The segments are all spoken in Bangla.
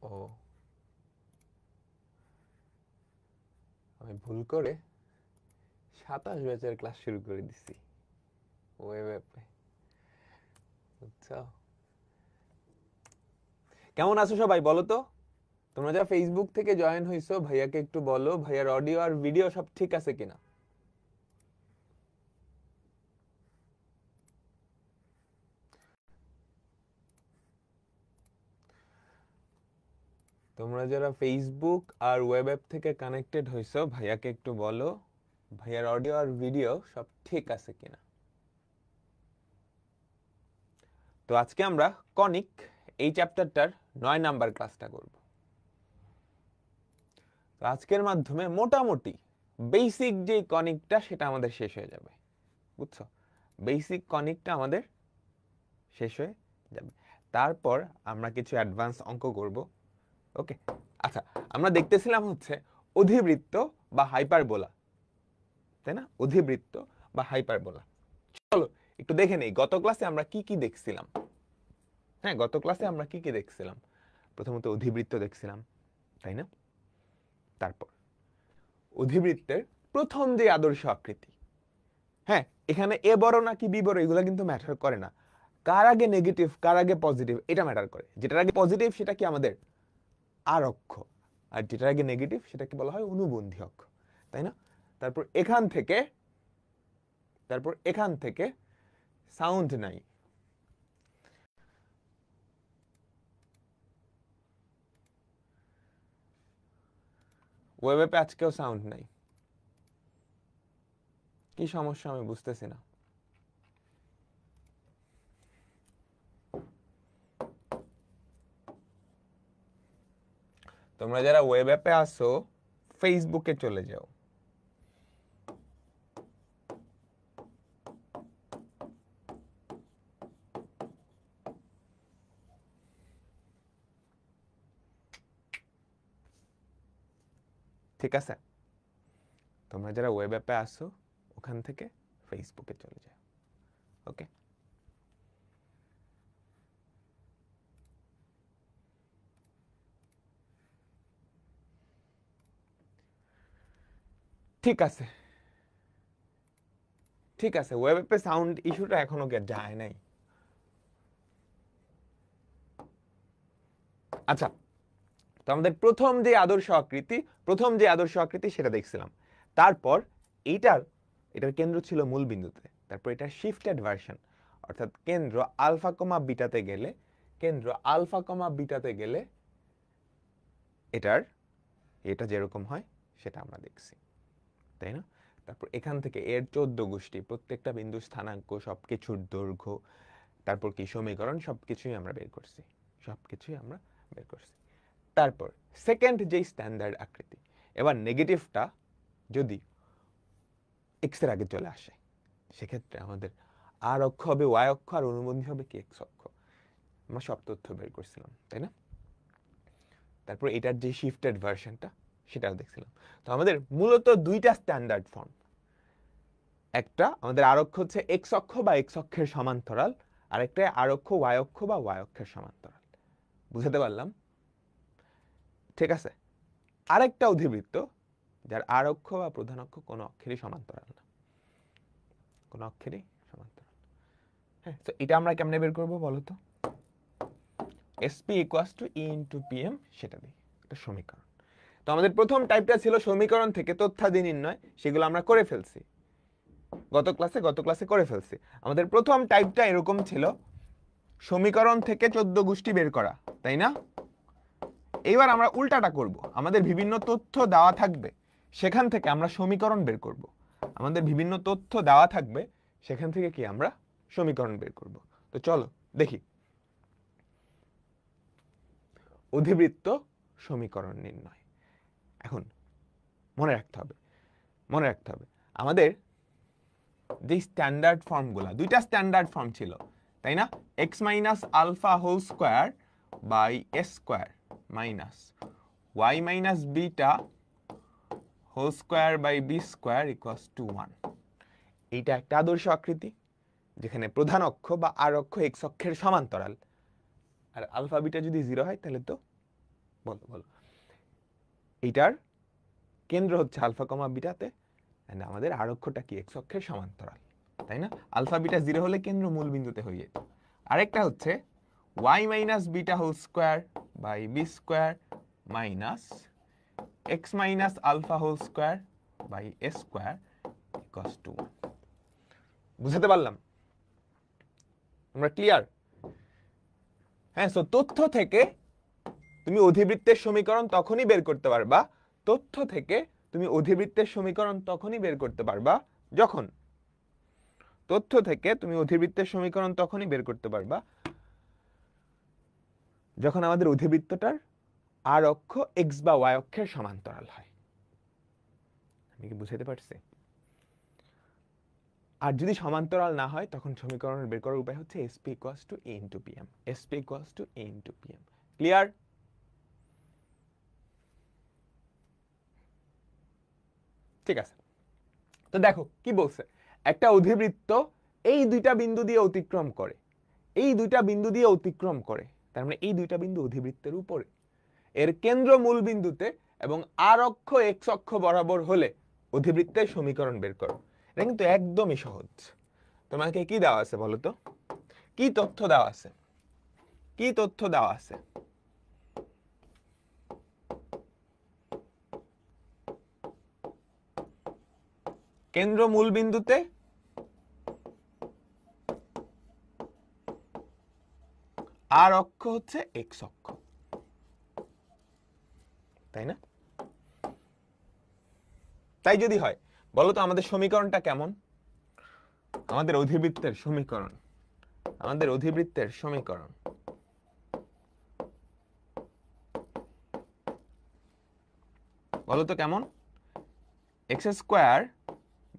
ও আমি ভুল করে 27 ব্যাচের ক্লাস শুরু করে দিছি ওয়েব অ্যাপে। বুঝছো? কেমন আছো সবাই বলো তো? তোমরা যারা ফেসবুক থেকে জয়েন হইছো ভাইয়াকে একটু বলো ভাইয়ার অডিও আর ভিডিও সব ঠিক আছে কিনা। তোমরা যারা ফেসবুক আর ওয়েব অ্যাপ থেকে কানেক্টেড হইছো ভাইয়াকে একটু বলো ভাইয়ার অডিও আর ভিডিও সব ঠিক আছে কিনা। তো আজকে আমরা কনিক এই চ্যাপ্টারটার 9 নাম্বার ক্লাসটা করব। তো আজকের মাধ্যমে মোটামুটি বেসিক যে কনিকটা সেটা আমাদের শেষ হয়ে যাবে। বুঝছো? বেসিক কনিকটা আমাদের শেষ হয়ে যাবে। তারপর আমরা কিছু অ্যাডভান্স অঙ্ক করব। ওকে, আচ্ছা আমরা দেখতেছিলাম হচ্ছে অধিবৃত্ত বা হাইপারবোলা, তাই না? অধিবৃত্ত বা হাইপারবোলা। চলো একটু দেখে নেই গত ক্লাসে আমরা কি কি দেখছিলাম। হ্যাঁ, গত ক্লাসে আমরা কি কি দেখছিলাম? প্রথমত অধিবৃত্ত দেখছিলাম, তাই না? তারপর অধিবৃত্তের প্রথম যে আদর্শ আকৃতি, হ্যাঁ এখানে এ বড় নাকি বি বড় এগুলো কিন্তু ম্যাটার করে না। কার আগে নেগেটিভ কার আগে পজিটিভ এটা ম্যাটার করে। যেটার আগে পজিটিভ সেটা কি আমাদের আর অক্ষ, আর যেটার আগে নেগেটিভ সেটাকে বলা হয় অনুবন্ধী অক্ষ, তাই না? তারপর এখান থেকে সাউন্ড নাই। ওয়েব অ্যাপে আজকেও সাউন্ড নাই, কি সমস্যা আমি বুঝতেছি না। তোমরা যারা ওয়েব অ্যাপে আসো ফেসবুকে চলে যাও। ঠিক আছে, তোমরা যারা ওয়েব অ্যাপে আসো ওখান থেকে ফেসবুকে চলে যাও। ওকে, ঠিক আছে ঠিক আছে, ওয়েব অ্যাপে সাউন্ড ইস্যুটা এখনো যায় নাই। আচ্ছা, তো আমাদের প্রথম যে আদর্শ আকৃতি সেটা দেখছিলাম। তারপর এটার কেন্দ্র ছিল মূল বিন্দুতে। তারপর এটা শিফটেড ভার্সন, অর্থাৎ কেন্দ্র আলফা কমা বিটাতে গেলে এটা যেরকম হয় সেটা আমরা দেখছি, তাই না? তারপর এখান থেকে এর 14 গোষ্ঠী, প্রত্যেকটা বিন্দু স্থানাঙ্ক, সবকিছুর দৈর্ঘ্য, তারপর কি সমীকরণ, সবকিছুই আমরা বের করছি। তারপর সেকেন্ড যে স্ট্যান্ডার্ড আকৃতি, এবার নেগেটিভটা যদি এক্স এর আগে চলে আসে সেক্ষেত্রে আমাদের আর অক্ষ হবে ওয়াই অক্ষ আর অনুবন্ধী হবে কি এক্স অক্ষ। আমরা সব তথ্য বের করছিলাম, তাই না? তারপর এটার যে শিফটেড ভার্সনটা সেটাও দেখছিলাম। তো আমাদের মূলত দুইটা স্ট্যান্ডার্ড ফর্ম, একটা আমাদের আর অক্ষ হচ্ছে এক্স অক্ষ বা এক্স অক্ষের সমান্তরাল, আর একটা আর অক্ষ ওয়াই অক্ষ বা ওয়াই অক্ষের সমান্তরাল। বুঝাতে পারলাম? ঠিক আছে, আরেকটা অধিবৃত্ত যার আর অক্ষ বা প্রধান অক্ষ কোনো অক্ষেরই সমান্তরাল না, হ্যাঁ, তো এটা আমরা কেমনে বের করবো বলো তো? SP = E × PM, সেটা দিই একটা সমীকরণ। তো আমাদের প্রথম টাইপটা ছিল সমীকরণ থেকে তথ্যাদি নির্ণয়, সেগুলো আমরা করে ফেলছি গত ক্লাসে করে ফেলছি। আমাদের প্রথম টাইপটা এরকম ছিল, সমীকরণ থেকে 14 গোষ্ঠী বের করা, তাই না? এইবার আমরা উল্টাটা করব, আমাদের বিভিন্ন তথ্য দেওয়া থাকবে, সেখান থেকে আমরা সমীকরণ বের করব। আমাদের বিভিন্ন তথ্য দেওয়া থাকবে, সেখান থেকে কি আমরা সমীকরণ বের করব। তো চলো দেখি, অধিবৃত্ত সমীকরণ নির্ণয়। এখন মনে রাখতে হবে আমাদের যে স্ট্যান্ডার্ড ফর্মগুলো, দুইটা স্ট্যান্ডার্ড ফর্ম ছিল, তাই না? x - alpha whole square by s square minus y - beta whole square by b square equals to 1। এইটা একটা আদর্শ আকৃতি যেখানে প্রধান অক্ষ বা আর অক্ষ x অক্ষের সমান্তরাল, আর আলফা বিটা যদি 0 হয় তাহলে তো বলো বলো। এইটার কেন্দ্র হচ্ছে আলফা কমা বিটাতে, এন্ড আমাদের আরক্ষটা কি এক্স অক্ষের সমান্তরাল, তাই না? আলফা বিটা 0 হলে কেন্দ্র মূল বিন্দুতে হয়ে যেত। আরেকটা হচ্ছে y minus beta whole square by b square minus x minus alpha whole square by a square equals to 1। বুঝাতে পারলাম? আমরা ক্লিয়ার? হ্যাঁ, সো তথ্য থেকে তুমি অধিবৃত্তের সমীকরণ তখনই বের করতে পারবা, তথ্য থেকে তুমি অধিবৃত্তের সমীকরণ তখনই বের করতে পারবা যখন, তথ্য থেকে তুমি অধিবৃত্তের সমীকরণ তখনই বের করতে পারবা যখন আমাদের অধিবৃত্তটার আর অক্ষ এক্স বা ওয়াই অক্ষের সমান্তরাল হয়। আমি কি বুঝাতে পারছি? আর যদি সমান্তরাল না হয় তখন সমীকরণের বের করার উপায় হচ্ছে SP equals to A into PM, SP equals to A into PM। Clear? ঠিক আছে, তো দেখো কি বলছে, একটা অধিবৃত্ত এই দুইটা বিন্দু দিয়ে অতিক্রম করে, এই দুইটা বিন্দু দিয়ে অতিক্রম করে, তার মানে এই দুইটা বিন্দু অধিবৃত্তের উপরে, এর কেন্দ্র মূল বিন্দুতে এবং আর অক্ষ এক্স অক্ষ বরাবর হলে অধিবৃত্তের সমীকরণ বের করো। এটা কিন্তু একদমই সহজ। তোমাকে কি দেওয়া আছে বলো তো, কি তথ্য দেওয়া আছে, কি তথ্য দেওয়া আছে? কেন্দ্র মূল বিন্দুতে আর অক্ষ হচ্ছে এক্স অক্ষ, তাই না? তাই যদি হয় বলো তো আমাদের সমীকরণটা কেমন? আমাদের অধিবৃত্তের সমীকরণ, আমাদের অধিবৃত্তের সমীকরণ বলো তো কেমন? X square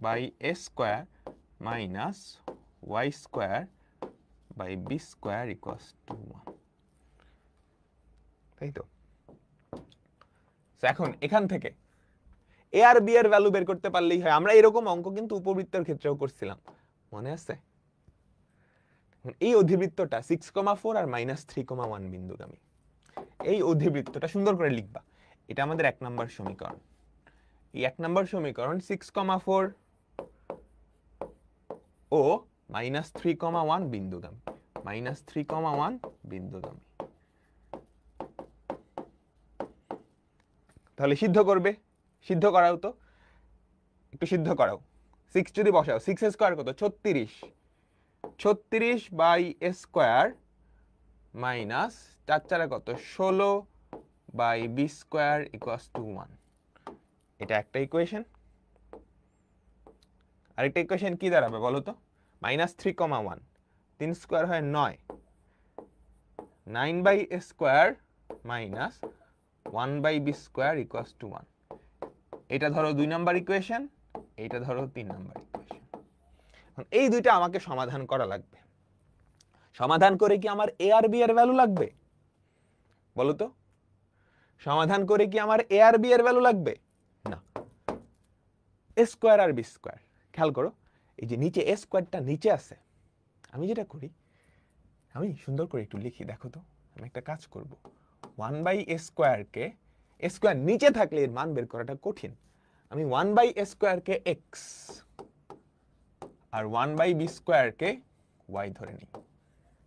by a square minus y square by b square equals to 1, তাই তো? এখন এখান থেকে এ আর বি এর ভ্যালু বের করতে পারলেই হয়। আমরা এরকম অঙ্ক কিন্তু উপবৃত্তের ক্ষেত্রেও করছিলাম, মনে আছে? এই অধিবৃত্তটা 6,4 আর -3,1 বিন্দুগামী, এই অধিবৃত্তটা সুন্দর করে লিখবা। এটা আমাদের 1 নম্বর সমীকরণ। এই 1 নম্বর সমীকরণ 6,4 ও -3,1 বিন্দুগামী, -3,1 বিন্দুগামী। তাহলে সিদ্ধ করবে, সিদ্ধ করাও তো, একটু সিদ্ধ করাও। 6 যদি বসাও, 6 স্কয়ার কত? 36, 36 বাই এ স্কয়ার মাইনাস 4 4 কত? 16 by b square equals to 1। এটা একটা ইকুয়েশন। আরেকটা ইকুয়েশন কি দাঁড়াবে বলো তো? -3,1, 3 স্কয়ার হয় 9, 9 by a square minus 1 by b square equals to 1। এটা ধরো 2 নাম্বার ইকুয়েশন, এইটা ধরো 3 নাম্বার ইকুয়েশন। এখন এই দুইটা আমাকে সমাধান করা লাগবে। সমাধান করে কি আমার এ আর বি এর ভ্যালু লাগবে বলো তো? সমাধান করে কি আমার এ আর বি এর ভ্যালু লাগবে? না। এ স্কয়ার আর বি স্কয়ার, খেয়াল করো এই যে নিচে এ স্কয়ারটা নিচে আছে, আমি যেটা করি আমি সুন্দর করে একটু লিখি, দেখো তো। আমি একটা কাজ করব, 1 বাই এ স্কয়ারকে, এ স্কয়ার নিচে থাকলে এর মান বের করাটা কঠিন, আমি 1 বাই এ স্কয়ারকে এক্স আর 1 বাই বি স্কয়ারকে ওয়াই ধরে নিই।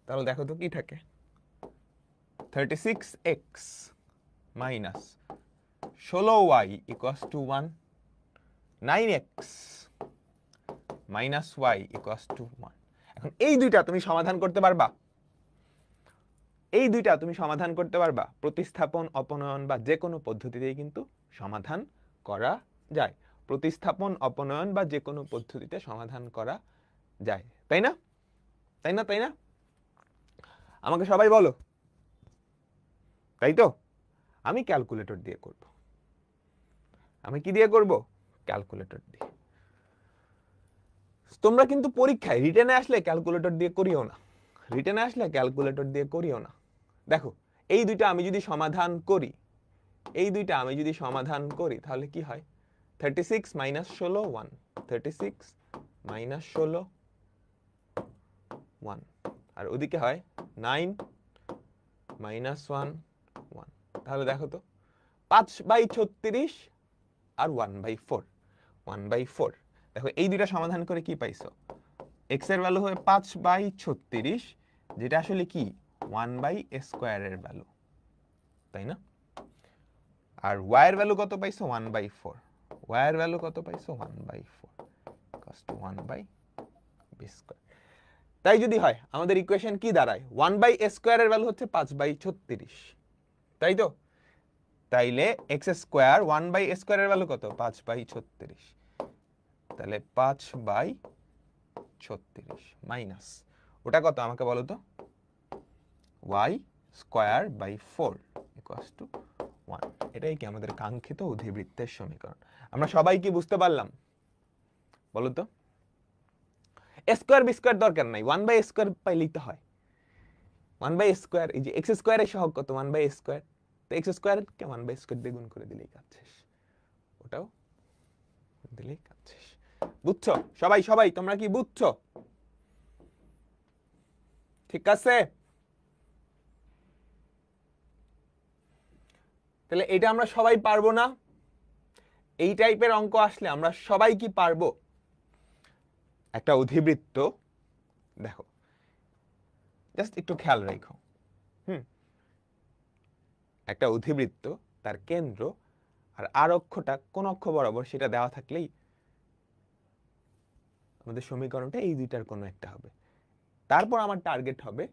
তাহলে দেখো তো কি থাকে, 36x minus 16y equals to 1, 9x minus y equals to 1। এখন এই দুইটা তুমি সমাধান করতে পারবা, এই দুইটা তুমি সমাধান করতে পারবা। প্রতিস্থাপন, অপনয়ন বা যে কোনো পদ্ধতিতেই কিন্তু সমাধান করা যায়। প্রতিস্থাপন, অপনয়ন বা যে কোনো পদ্ধতিতে সমাধান করা যায়, তাই না? তাই না? তাই না? আমাকে সবাই বলো, তাই তো? আমি ক্যালকুলেটর দিয়ে করব। আমি কি দিয়ে করব? ক্যালকুলেটর দিয়ে। তোমরা কিন্তু পরীক্ষায় রিটেনে আসলে ক্যালকুলেটর দিয়ে করিও না, রিটেনে আসলে ক্যালকুলেটর দিয়ে করিও না। দেখো এই দুইটা আমি যদি সমাধান করি, এই দুইটা আমি যদি সমাধান করি তাহলে কি হয়? 36 মাইনাস 16 1, 36 মাইনাস 16 1, আর ওদিকে হয় 9 মাইনাস 1 1, তাহলে দেখো তো 5/36 আর 1/4, 1/4। দেখো এই দুইটা সমাধান করে কি পাইছো? x এর ভ্যালু হয় 5/36, যেটা আসলে কি 1/² এর ভ্যালু, তাই না? আর y এর ভ্যালু কত পাইছো? 1/4। y এর ভ্যালু কত পাইছো? 1/4 cos 1/b²। তাই যদি হয় আমাদের ইকুয়েশন কি দাঁড়ায়? 1/² এর ভ্যালু হচ্ছে 5/36, তাই তো? তাইলে x² 1/² এর ভ্যালু কত? 5/36। তাহলে 5/36 মাইনাস ওটা কত আমাকে বলো তো? y²/4 equals to 1। এটাই কি আমাদের কাঙ্ক্ষিত অধিবৃত্তের সমীকরণ? আমরা সবাই কি বুঝতে পারলাম বলো তো? a² b² দরকার নাই, 1/² পাইলেই তো হয়। 1/², এই যে x² এর সহগ কত? 1/²। তো x² কে 1/² দিয়ে গুণ করে দিলেই কাজ শেষ, ওটাও দিলেই কাজ শেষ। বুঝছো সবাই? সবাই তোমরা কি বুঝছো? ঠিক আছে, তাহলে এটা আমরা সবাই পারবো না? এই টাইপের অঙ্ক আসলে আমরা সবাই কি পারবো? একটা অধিবৃত্ত দেখো, জাস্ট একটু খেয়াল রাখো। একটা অধিবৃত্ত, তার কেন্দ্র আর অক্ষটা কোন অক্ষ বরাবর সেটা দেওয়া থাকলেই আমাদের সমীকরণটা এই দুইটার কোনো একটা হবে। তারপর আমার টার্গেট হবে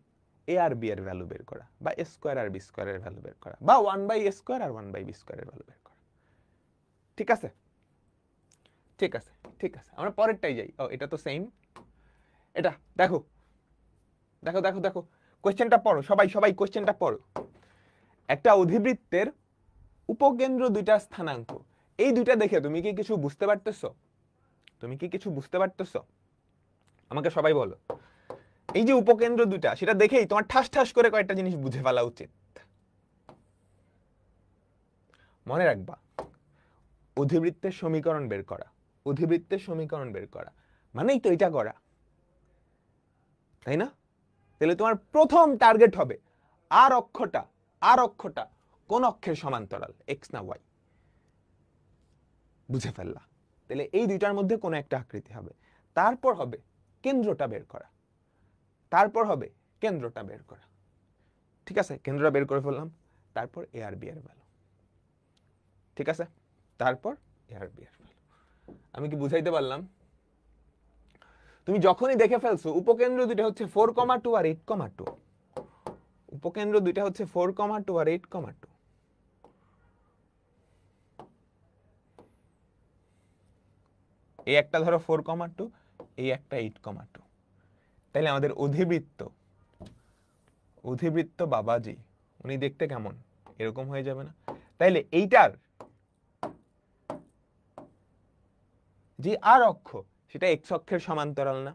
a আর b এর ভ্যালু বের করা, বা a² আর b² এর ভ্যালু বের করা, বা 1/² আর 1/b² এর ভ্যালু বের করা। ঠিক আছে, ঠিক আছে, ঠিক আছে, আমরা পরেরটাই যাই। ও এটা তো সেম। এটা দেখো দেখো দেখো দেখো, কোশ্চেনটা পড়ো সবাই, সবাই কোশ্চেনটা পড়ো। একটা অধিবৃত্তের উপকেন্দ্র দুইটা স্থানাঙ্ক, এই দুইটা দেখে তুমি কি কিছু বুঝতে পারতেছো? তুমি কি কিছু বুঝতে পারতেছো? আমাকে সবাই বলো। এই যে উপকেন্দ্র দুইটা, সেটা দেখেই তোমার ঠাস ঠাস করে কয়েকটা জিনিস বুঝে ফেলা উচিত। মনে রাখবা, অধিবৃত্তের সমীকরণ বের করা, অধিবৃত্তের সমীকরণ বের করা মানেই তো এটা করা, তাই না? তাহলে তোমার প্রথম টার্গেট হবে আর অক্ষটা কোন অক্ষের সমান্তরাল, এক্স না ওয়াই, বুঝে ফেললা। তাহলে এই দুইটার মধ্যে কোন একটা আকৃতি হবে। তারপর হবে কেন্দ্রটা বের করা, তারপর হবে কেন্দ্রটা বের করা। ঠিক আছে, কেন্দ্রটা বের করে ফেললাম। তারপর এ আর বি এর ভ্যালু। ঠিক আছে, তারপর এ আর বি এর ভ্যালু। আমি কি বুঝাইতে পারলাম? তুমি যখনই দেখে ফেলছো উপকেন্দ্র দুইটা হচ্ছে 4,2 আর 8,2, উপকেন্দ্র দুইটা হচ্ছে 4,2 আর 8,2, এই একটা ধরো 4,2, এই একটা 8,2, তাইলে আমাদের অধিবৃত্ত বাবাজি উনি দেখতে কেমন? এরকম হয়ে যাবে না? তাইলে এইটার যে আর অক্ষ, সেটা এক্স অক্ষের সমান্তরাল না,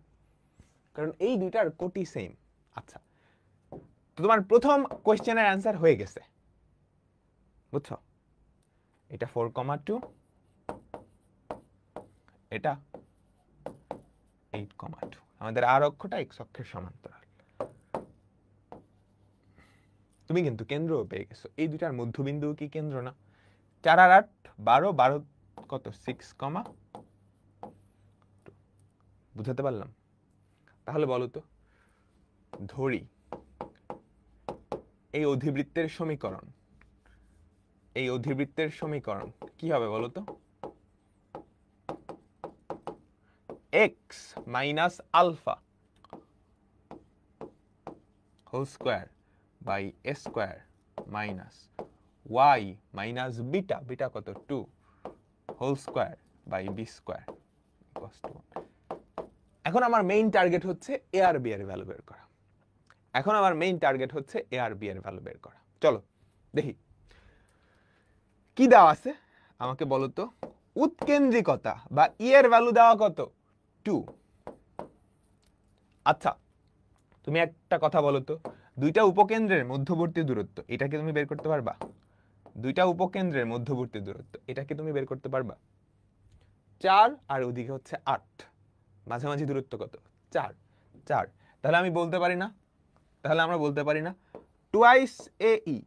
কারণ এই দুইটার কোটি সেম। আচ্ছা, তো তোমার প্রথম কোশ্চেনের অ্যান্সার হয়ে গেছে, বুঝছো? এটা 4,2, এটা 8,2, আমাদের আর অক্ষটা এক্স অক্ষের সমান্তরাল। তুমি কিন্তু কেন্দ্র পেয়ে গেছো। এই দুইটার মধ্যবিন্দু কি কেন্দ্র না? 4 আর 8 12, 12 কত 6, বুঝাতে পারলাম? তাহলে বলো তো, ধরি এই অধিবৃত্তের সমীকরণ কি হবে বলো তো? x minus alpha whole square by a square minus y minus beta, beta কত 2 whole square by b square equals to 1। এখন আমার মেইন টার্গেট হচ্ছে a আর b এর ভ্যালু বের করা। চলো দেখি কি দেওয়া আছে আমাকে বলো তো। উৎকেন্দ্রিকতা বা ই এর ভ্যালু দেওয়া কত? 2। আচ্ছা, তুমি একটা কথা বলো তো, দুইটা উপকেন্দ্রের মধ্যবর্তী দূরত্ব এটাকে তুমি বের করতে পারবা? দুইটা উপকেন্দ্রের মধ্যবর্তী দূরত্ব এটাকে তুমি বের করতে পারবা? 4 আর ওদিকে হচ্ছে 8, মাঝামাঝি দূরত্ব কত? 4। তাহলে আমি বলতে পারি না, তাহলে আমরা বলতে পারি না টুয়াইস এ ই,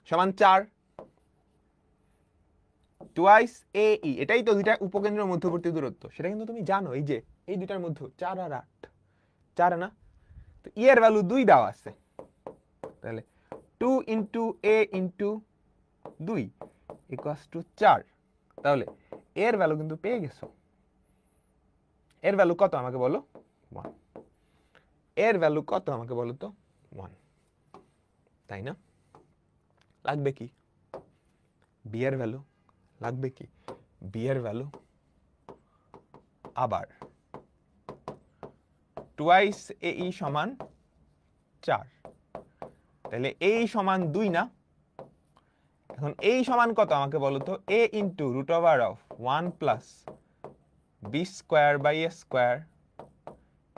সমান 4 টুয়াইস এ ই, এটাই তো দুইটা উপকেন্দ্রের মধ্যবর্তী দূরত্ব, সেটা কিন্তু তুমি জানো, এই যে এই দুইটার মধ্যে 4 আর 8, 4 না, তো ই এর ভ্যালু 2 দেওয়া আছে, তাহলে 2 into A into 2 equals to 4, তাহলে এর ভ্যালু কিন্তু পেয়ে গেছো। এর ভ্যালু কত আমাকে বলো? 1। এর ভ্যালু কত আমাকে বলো তো? 1, তাই না? লাগবে কি? বি এর ভ্যালু লাগবে কি? বি এর ভ্যালু আবার টুয়াইস এ ই সমান 4, তাহলে এই সমান 2 না? এখন এই সমান কত আমাকে বলো তো? a into root over of 1 plus b square by a square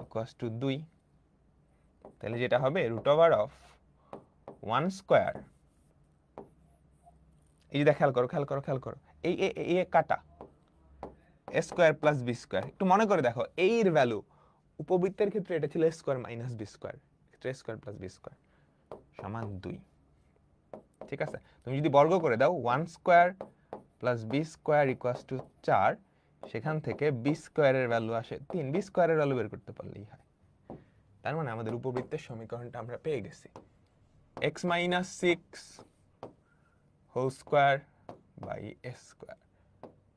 equals to 2, তাহলে যেটা হবে রুট ওভার অফ 1 স্কোয়ার, এই যে খেয়াল করো খেয়াল করো খেয়াল করো, এই এ কাটা এ স্কোয়ার প্লাস বি স্কোয়ার, একটু মনে করে দেখো, এর ভ্যালু উপবৃত্তের ক্ষেত্রে এটা ছিল এ স্কোয়ার মাইনাস বি স্কোয়ার, এ স্কোয়ার প্লাস বি স্কোয়ার সমান 2, ঠিক আছে? তুমি যদি বর্গ করে দাও 1 square plus b square equals to 4, সেখান থেকে বি স্কোয়ারের ভ্যালু আসে 3, বি স্কোয়ারের ভ্যালু বের করতে পারলেই হয়। তার মানে আমাদের উপবৃত্তের সমীকরণটা আমরা পেয়ে গেছি, x minus 6 whole square by a square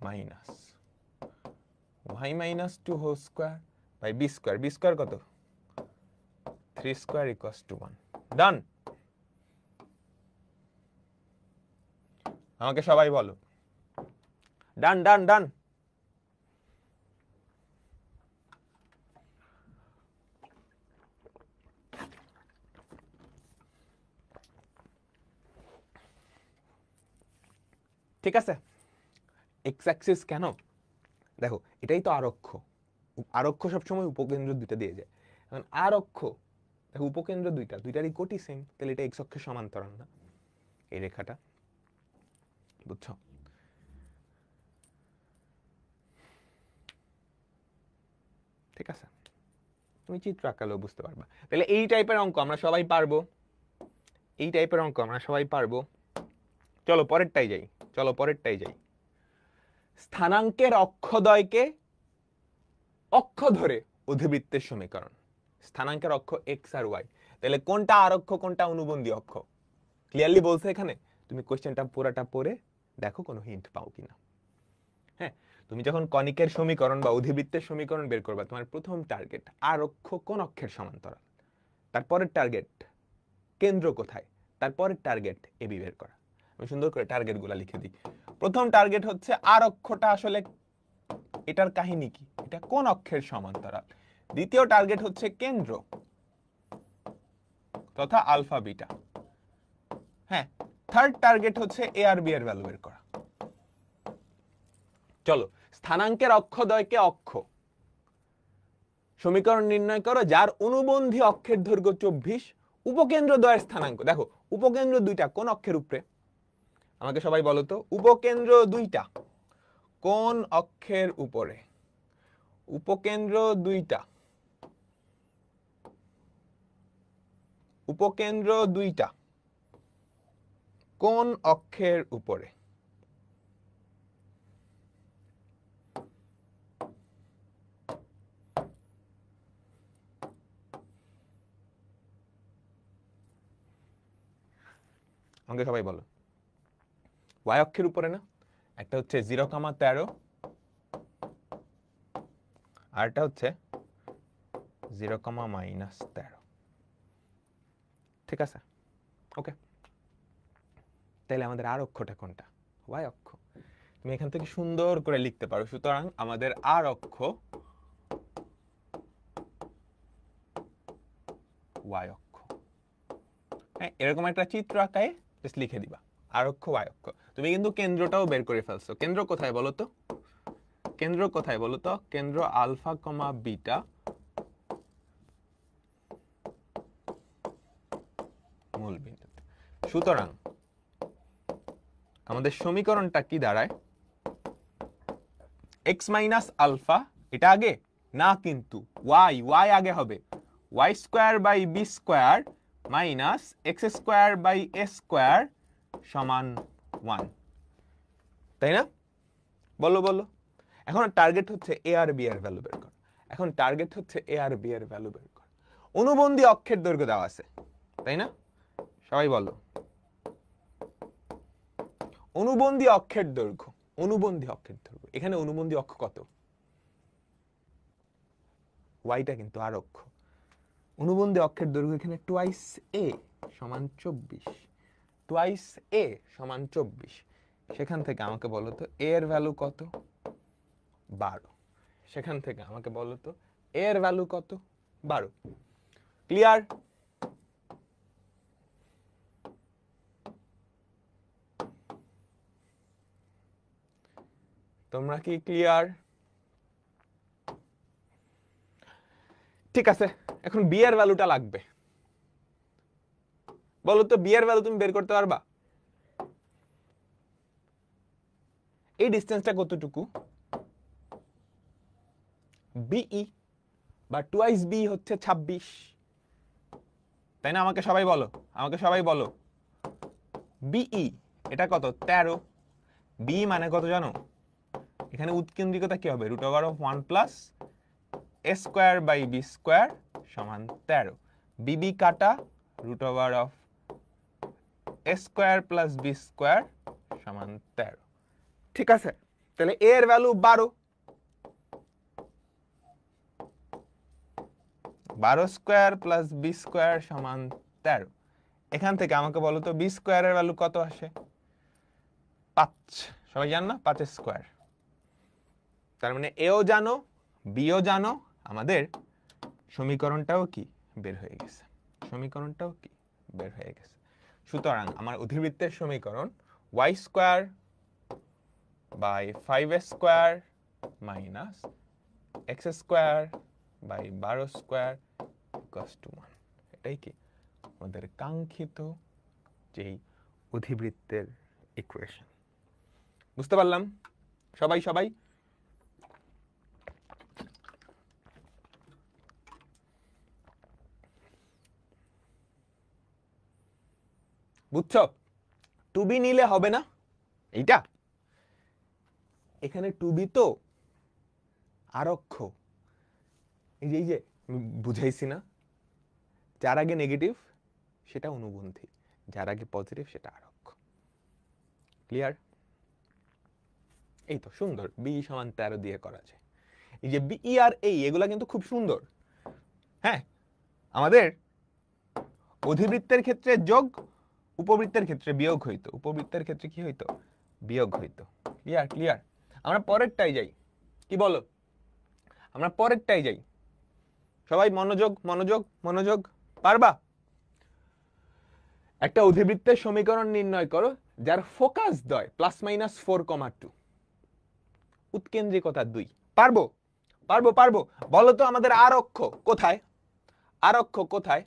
minus y minus 2 whole square by b square, b square কত? 3 স্কোয়ার ইকুয়ালস টু 1। ডান? আমাকে সবাই বলো ডান ডান ডান। ঠিক আছে, এক্স অ্যাক্সিস কেন? দেখো এটাই তো আরক্ষ, আরক্ষ সবসময় উপকেন্দ্র দুইটা দিয়ে যায়। এখন আরক্ষ দেখো উপকেন্দ্র দুইটারই কোটি সেম, তাহলে এটা এক্স অক্ষের সমান্তরাল না এই রেখাটা, বুঝছো? ঠিক আছে, তুমি চিত্র আঁকালেও বুঝতে পারবা। তাহলে এই টাইপের অঙ্ক আমরা সবাই পারবো, এই টাইপের অঙ্ক আমরা সবাই পারবো। চলো পরেরটাই যাই, চলো পরেরটাই যাই। স্থানাঙ্কের অক্ষদ্বয়কে অক্ষ ধরে অধিবৃত্তের সমীকরণ। স্থানাঙ্কের অক্ষ এক্স আর ওয়াই, তাহলে কোনটা আরক্ষ কোনটা অনুবন্ধী অক্ষ ক্লিয়ারলি বলছে এখানে। তুমি কোশ্চেনটা পুরাটা পড়ে দেখো কোনো হিন্ট পাও কিনা। হ্যাঁ, তুমি যখন কনিকের সমীকরণ বা অধিবৃত্তের সমীকরণ বের করবা, তোমার প্রথম টার্গেট আরক্ষ কোন অক্ষের সমান্তরাল, তারপরের টার্গেট কেন্দ্র কোথায়, তারপরের টার্গেট এবি বের করা। আমি সুন্দর করে টার্গেটগুলো লিখে দিই। প্রথম টার্গেট হচ্ছে আরক্ষটা আসলে এটার কাহিনী কি, এটা কোন অক্ষের সমান্তরাল। দ্বিতীয় টার্গেট হচ্ছে কেন্দ্র তথা আলফা বিটা। হ্যাঁ, থার্ড টার্গেট হচ্ছে এ আর বি এর ভ্যালু বের করা। চলো স্থানাঙ্কের অক্ষদ্বয়কে অক্ষ সমীকরণ নির্ণয় করো যার অনুবন্ধী অক্ষের দৈর্ঘ্য 24, উপকেন্দ্র দ্বয়ের স্থানাঙ্ক। দেখো উপকেন্দ্র দুইটা কোন অক্ষের উপরে আমাকে সবাই বলো তো, উপকেন্দ্র দুইটা কোন অক্ষের উপরে? উপকেন্দ্র দুইটা, উপকেন্দ্র দুইটা কোন অক্ষের উপরে? আমাকে সবাই বলো। ওয়াই অক্ষের উপরে না? একটা হচ্ছে 0,13 আর একটা হচ্ছে 0,-13। ঠিক আছে, ওকে। তাহলে আমাদের আর অক্ষটা কোনটা? ওয়াই অক্ষ। তুমি এখান থেকে সুন্দর করে লিখতে পারো। সুতরাং আমাদের আর অক্ষ ওয়াই অক্ষ। হ্যাঁ, এরকম একটা চিত্র আঁকায় জাস্ট লিখে দিবা আর অক্ষ ওয়াই অক্ষ। তুমি কিন্তু কেন্দ্রটাও বের করে ফেলছো। কেন্দ্র কোথায় বলো তো? কেন্দ্র কোথায় বলো তো? কেন্দ্র আলফা কমা বিটা মূল বিন্দুতে। সুতরাং আমাদের সমীকরণটা কি দাঁড়ায়? এক্স মাইনাস আলফা, এটা আগে না কিন্তু ওয়াই, ওয়াই আগে হবে। Y square by b square minus x square by a square সমান 1, তাই না? বলো বলো। এখন টার্গেট হচ্ছে এ আর বি এর ভ্যালু বের করা। এখন টার্গেট হচ্ছে এ আর বি এর ভ্যালু বের করা। অনুবন্ধী অক্ষের দৈর্ঘ্য দেওয়া আছে, তাই না? সবাই বলো, অনুবন্ধী অক্ষের দৈর্ঘ্য, অনুবন্ধী অক্ষের দৈর্ঘ্য। এখানে অনুবন্ধী অক্ষ কত? ওয়াইটা কিন্তু আর অক্ষ। অনুবন্ধী অক্ষের দৈর্ঘ্য এখানে টুয়াইস এ সমান 24, টুয়াইস এ সমান 24। সেখান থেকে আমাকে বলো তো এ এর ভ্যালু কত? 12। সেখান থেকে আমাকে বলো তো এ এর ভ্যালু কত? 12। ক্লিয়ার? তোমরা কি ক্লিয়ার? ঠিক আছে, এখন বি এর ভ্যালুটা লাগবে। বলো তো বি এর ভ্যালু তুমি বের করতে পারবা? এই ডিসটেন্সটা কতটুকু? বিই বা টুয়াইস বি হচ্ছে 26, তাই না? আমাকে সবাই বলো, আমাকে সবাই বলো, বিই এটা কত? 13। বি মানে কত জানো? এখানে উৎকেন্দ্রিকতা কি হবে? √1 plus a square by b square সমান 13। বিবি কাটা √a square plus b square সমান 13। ঠিক আছে, তাহলে a এর value 12, 12 square plus b square সমান 13। এখান থেকে আমাকে বলো তো বি স্কয়ারের ভ্যালু কত আসে? 5। সবাই জান না 5 স্কয়ার। তার মানে এও জানো, বিও জানো, আমাদের সমীকরণটাও কি বের হয়ে গেছে, সমীকরণটাও কি বের হয়ে গেছে। সুতরাং আমার অধিবৃত্তের সমীকরণ y square by 5 square minus x square by 12 square equals to 1। এটাই কি আমাদের কাঙ্ক্ষিত যেই অধিবৃত্তের ইকুয়েশন। বুঝতে পারলাম? সবাই সবাই বুঝছো? টুবি নিলে হবে না এইটা, এখানে টুবি তো আরক্ষ। এই যে বুঝাইছি না, যার আগে নেগেটিভ সেটা অনুবন্ধী, যার আগে পজিটিভ সেটা আরক্ষ। ক্লিয়ার? এই তো সুন্দর, বি সমান 13 দিয়ে করা যায়। এই যে বি আর এই এগুলা কিন্তু খুব সুন্দর। হ্যাঁ, আমাদের অধিবৃত্তের ক্ষেত্রে যোগ, উপবৃত্তের ক্ষেত্রে বিয়োগ হইতো, উপবৃত্তের ক্ষেত্রে কি হইতো? বিয়োগ হইতো। ক্লিয়ার? ক্লিয়ার? আমরা পরেরটাই যাই, কি বলো? আমরা পরেরটাই যাই। সবাই মনোযোগ মনোযোগ মনোযোগ। পারবা? একটা অধিবৃত্তের সমীকরণ নির্ণয় করো যার ফোকাস দ্বয় +-4,2, উৎকেন্দ্রিকতা 2। পারবো? পারবো পারবো। বলো তো আমাদের আর অক্ষ কোথায়? আর অক্ষ কোথায়?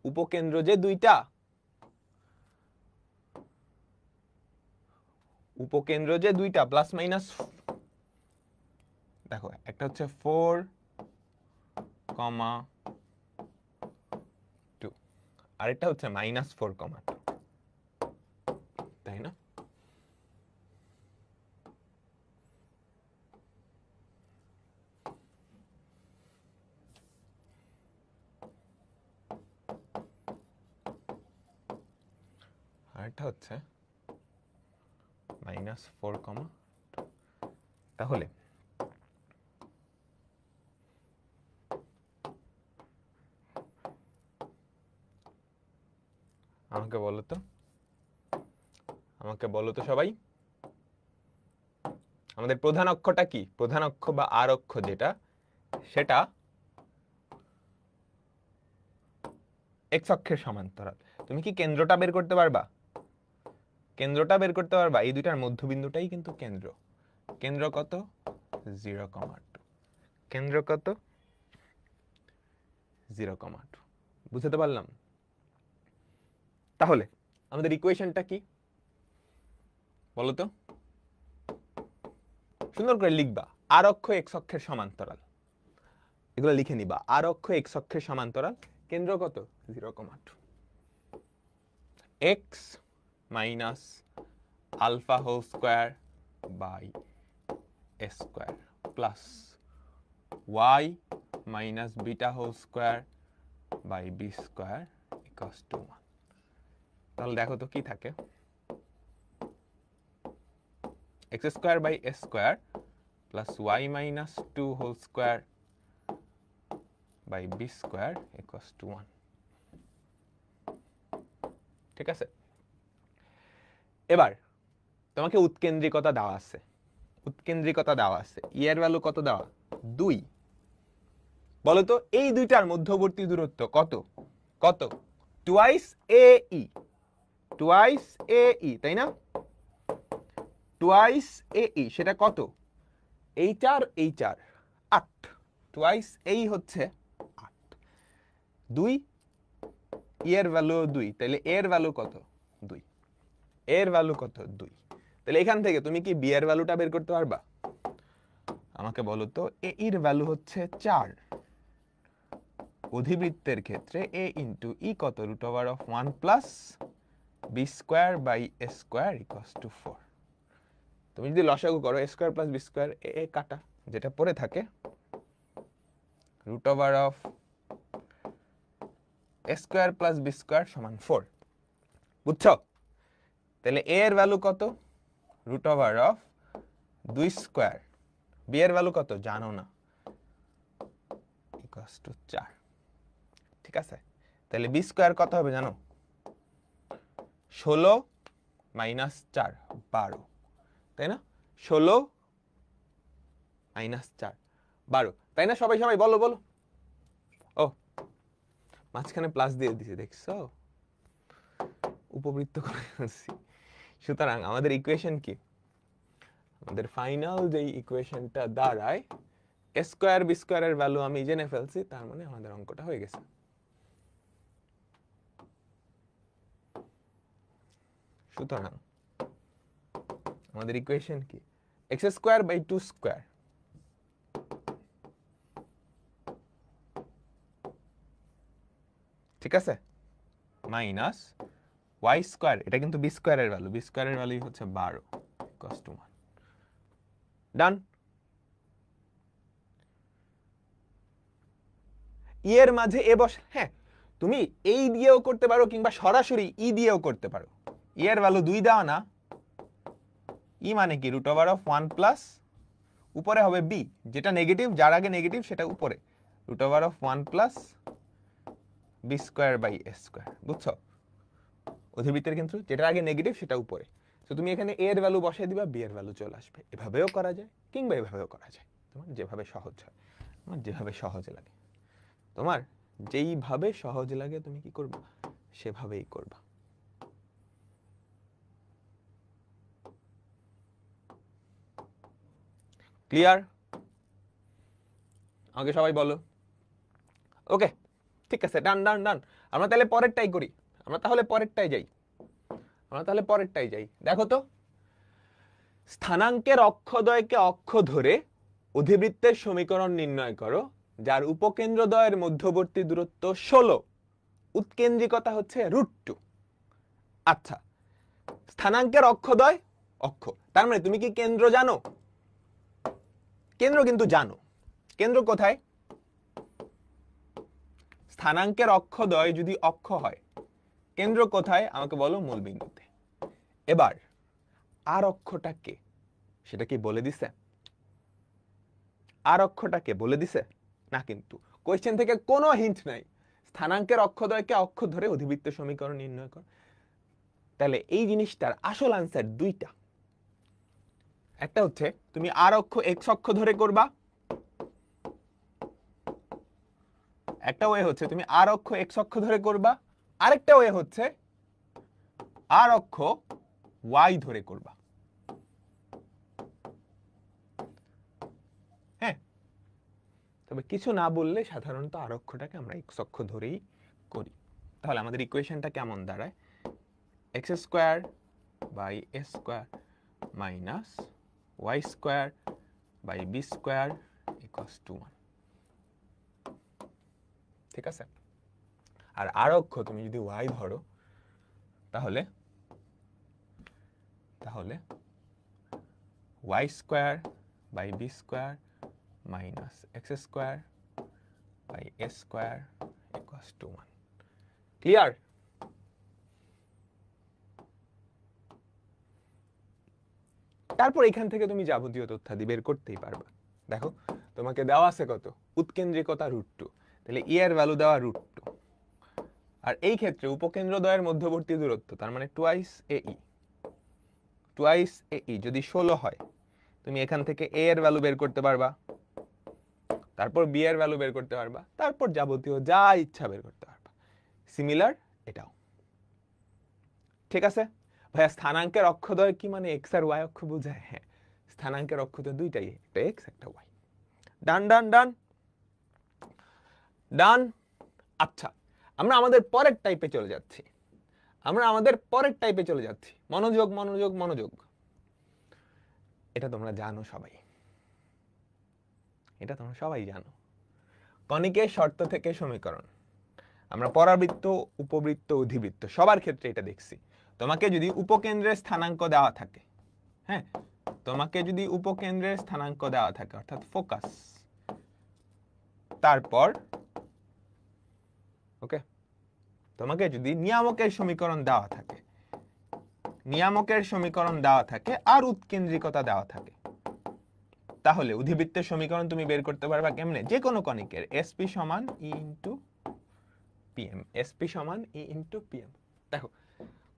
উপকেন্দ্র যে দুইটা, উপকেন্দ্র যে দুইটা +-, দেখো একটা হচ্ছে 4,2, আরেকটা হচ্ছে -4,2, তাই না? আরেকটা হচ্ছে -4,2। তাহলে আমাকে বলো তো, আমাকে বলো তো সবাই, আমাদের প্রধান অক্ষটা কি? প্রধান অক্ষ বা আর অক্ষ যেটা, সেটা এক্স অক্ষের সমান্তরাল। তুমি কি কেন্দ্রটা বের করতে পারবা? কেন্দ্রটা বের করতে পারবা? এই দুইটার মধ্যবিন্দুটাই কিন্তু কেন্দ্র। কেন্দ্র কত? 0,2। কেন্দ্র কত? 0,2। বুঝতে পারলাম? তাহলে আমাদের ইকুয়েশনটা কি বলো তো? সুন্দর করে লিখবা, আর অক্ষ এক্স অক্ষের সমান্তরাল, এগুলো লিখে নিবা। আর অক্ষ এক্স অক্ষের সমান্তরাল, কেন্দ্র কত? 0,2। X minus alpha whole square by a square plus y minus beta whole square by b square equals to 1। তাহলে দেখো তো কি থাকে, x square by a square plus y minus 2 whole square by b square equals to 1। ঠিক আছে, এবার তোমাকে উৎকেন্দ্রিকতা দেওয়া আছে, উৎকেন্দ্রিকতা দেওয়া আছে, ই এর ভ্যালু কত দেওয়া, 2। বলো তো এই দুইটার মধ্যবর্তী দূরত্ব কত, কত, টুয়াইস এ ই, টুয়াইস এ ই, তাই না, টুয়াইস এ ই, সেটা কত, এইটার 8, টুয়াইস এই হচ্ছে 8, 2 এর ভ্যালু 2, তাহলে এর ভ্যালু কত, 2, এর ভ্যালু কত, 2। তাহলে এখান থেকে তুমি কি বি এর ভ্যালুটা বের করতে পারবা, আমাকে বলো তো, এ এর ভ্যালু হচ্ছে 4, অধিবৃত্তের ক্ষেত্রে a ইন্টু ই কত, root over of 1 plus b square by a square equals to 4। তুমি যদি লসাগু করো a square plus b square, a কাটা, যেটা পড়ে থাকে root over of a square plus b square সমান 4। বুঝছো, তাহলে এ এর ভ্যালু কত, root over of 2 square, b এর ভ্যালু কত জানো না, ইকুয়ালস টু 4। ঠিক আছে, তাহলে বি স্কোয়ার কত হবে জানো, 16 মাইনাস 4 12, তাই না, 16 মাইনাস 4 12, তাই না, সবাই সবাই বলো বলো, ও মাঝখানে প্লাস দিয়ে দিছি, দেখছো, উপবৃত্ত করে ফেলছি। সুতরাং আমাদের ইকুয়েশন কি, আমাদের ফাইনাল যে ইকুয়েশনটা দাঁড়ায় এ স্কোয়ার বি স্কোয়ারের ভ্যালু আমি জেনে ফেলছি, তার মানে আমাদের অঙ্কটা হয়ে গেছে। সুতরাং আমাদের ইকুয়েশন কি, এক্স স্কোয়ার বাই 2 স্কোয়ার ঠিক আছে মাইনাস ওয়াই স্কোয়ার, এটা কিন্তু বি স্কোয়ারের ভ্যালু, বি স্কোয়ারের ভ্যালু হচ্ছে 12 ইকুয়ালস টু 1। ডান। ই এর মাঝে এ বস, হ্যাঁ তুমি এই দিয়েও করতে পারো কিংবা সরাসরি ই দিয়েও করতে পারো। ই এর ভ্যালু 2 দেওয়া না, ই মানে কি রুট ওভার অফ 1 প্লাস উপরে হবে বি, যেটা নেগেটিভ, যার আগে নেগেটিভ সেটা উপরে, root over of 1 plus b square by a square. বুঝছো, অধিবৃত্তের কিন্তু যেটা আগে নেগেটিভ সেটা উপরে, তো তুমি এখানে এ এর ভ্যালু বসাই দিবা, বি এর ভ্যালু চলে আসবে। এভাবেও করা যায় কিংবা এভাবেও করা যায়, তোমার যেভাবে সহজ হয়, তোমার যেভাবে সহজ লাগে, তোমার যেইভাবে সহজ লাগে তুমি কি করবা, সেভাবেই করবা। ক্লিয়ার, আমাকে সবাই বলো। ওকে ঠিক আছে, ডান ডান ডান। আমরা তাহলে পরেরটাই করি, আমরা তাহলে পরেরটাই যাই, দেখো তো, স্থানাঙ্কের অক্ষদ্বয়কে অক্ষ ধরে অধিবৃত্তের সমীকরণ নির্ণয় করো যার উপকেন্দ্রদ্বয়ের মধ্যবর্তী দূরত্ব 16, উৎকেন্দ্রিকতা হচ্ছে √2। আচ্ছা, স্থানাঙ্কের অক্ষদ্বয় অক্ষ, তার মানে তুমি কি কেন্দ্র জানো, কেন্দ্র কিন্তু জানো, কেন্দ্র কোথায়, স্থানাঙ্কের অক্ষদ্বয় যদি অক্ষ হয়, কেন্দ্র কোথায় আমাকে বলো, মূল বিন্দুতে। এবার আর অক্ষটা কে, সেটা কি বলে দিছে, আর অক্ষটাকে বলে দিছে না, কিন্তু কোয়েশ্চেন থেকে কোনো হিন্ট নাই, স্থানাঙ্কের অক্ষদ্বয়কে অক্ষ ধরে অধিবৃত্ত সমীকরণ নির্ণয় কর। তাহলে এই জিনিসটার আসল আনসার দুইটা, একটা হচ্ছে তুমি আর অক্ষ এক্স অক্ষ ধরে করবা, একটা ওয়ে হচ্ছে তুমি আর অক্ষ এক্স অক্ষ ধরে করবা, আরেকটা ওয়ে হচ্ছে আর অক্ষ ওয়াই ধরে করবা। হ্যাঁ, তবে কিছু না বললে সাধারণত আর অক্ষটাকে আমরা এক্স অক্ষ ধরেই করি। তাহলে আমাদের ইকুয়েশনটা কেমন দাঁড়ায়, x square by a square minus y square by b square equals to 1। ঠিক আছে, আর অক্ষ তুমি যদি ওয়াই ধরো, তাহলে y square by b square minus x square by a square equals to 1। Clear? তারপর এখান থেকে তুমি যাবতীয় তথ্যাদি বের করতেই পারবা। দেখো তোমাকে দেওয়া আছে কত, উৎকেন্দ্রিকতা √2, তাহলে e এর ভ্যালু দেওয়া √2, আর এই ক্ষেত্রে উপকেন্দ্রদ্বয়ের মধ্যবর্তী দূরত্ব তার মানে টুয়াইস AE যদি 16 হয়, তুমি এখান থেকে a এর ভ্যালু বের করতে পারবা, তারপর b এর ভ্যালু বের করতে পারবা, তারপর যাবতীয় যা ইচ্ছা বের করতে পারবা। সিমিলার এটাও। ঠিক আছে ভাইয়া, স্থানাঙ্কের অক্ষদ্বয় কি মানে x আর y অক্ষ বোঝায়? হ্যাঁ, স্থানাঙ্কের অক্ষ তো দুইটাই, একটা x একটা y। ডান ডান ডান ডান। আচ্ছা, আমরা আমাদের পরের টাইপে চলে যাচ্ছি। মনোযোগ মনোযোগ মনোযোগ। এটা তোমরা জানো সবাই, জানো। কণিকের শর্ত থেকে সমীকরণ আমরা পরাবৃত্ত, উপবৃত্ত, অধিবৃত্ত সবার ক্ষেত্রে এটা দেখছি। তোমাকে যদি উপকেন্দ্রের স্থানাঙ্ক দেওয়া থাকে, হ্যাঁ, অর্থাৎ ফোকাস, তারপর ওকে, তোমাকে যদি নিয়ামকের সমীকরণ দেওয়া থাকে, আর উৎকেন্দ্রিকতা দেওয়া থাকে, তাহলে অধিবৃত্তের সমীকরণ তুমি বের করতে পারবা কেমনে? যে কোনো কণিকের SP সমান E ইন্টু PM। দেখো,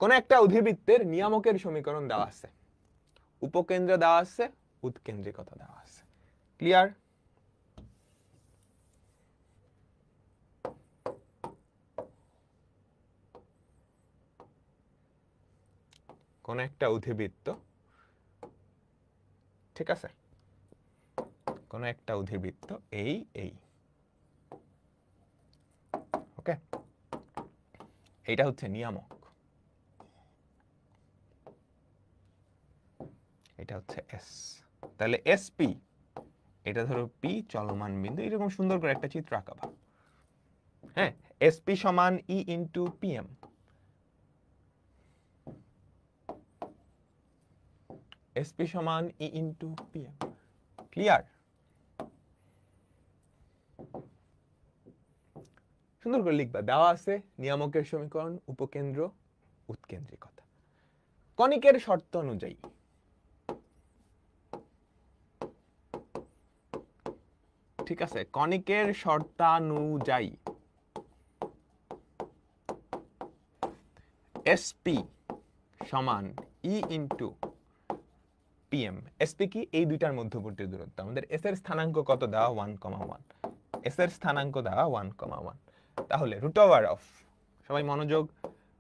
কোন একটা অধিবৃত্তের নিয়ামকের সমীকরণ দেওয়া আছে, উপকেন্দ্র দেওয়া আছে, উৎকেন্দ্রিকতা দেওয়া আছে। ক্লিয়ার? কোন একটা অধিবৃত্ত, ঠিক আছে, কোন একটা অধিবৃত্ত এই ওকে, এইটা হচ্ছে নিয়ামক, এটা হচ্ছে S। তাহলে SP, এটা ধরো P চলমান বিন্দু, এরকম সুন্দর করে একটা চিত্র আঁকাবা। হ্যাঁ, SP সমান E ইন্টু PM। SP সমান E ইন্টু PM। ক্লিয়ার? সুন্দর করে লিখবা, দেওয়া আছে নিয়ামকের সমীকরণ, উপকেন্দ্র, উৎকেন্দ্রিকতা। কণিকের শর্ত অনুযায়ী ঠিক আছে, কণিকের শর্তানুযায়ী SP সমান E ইন্টু PM। SP কি? এই দুইটার মধ্যবর্তী দূরত্ব। আমাদের S এর স্থানাঙ্ক কত দেওয়া? 1,1। S এর স্থানাঙ্ক দেওয়া 1,1। তাহলে √, সবাই মনোযোগ,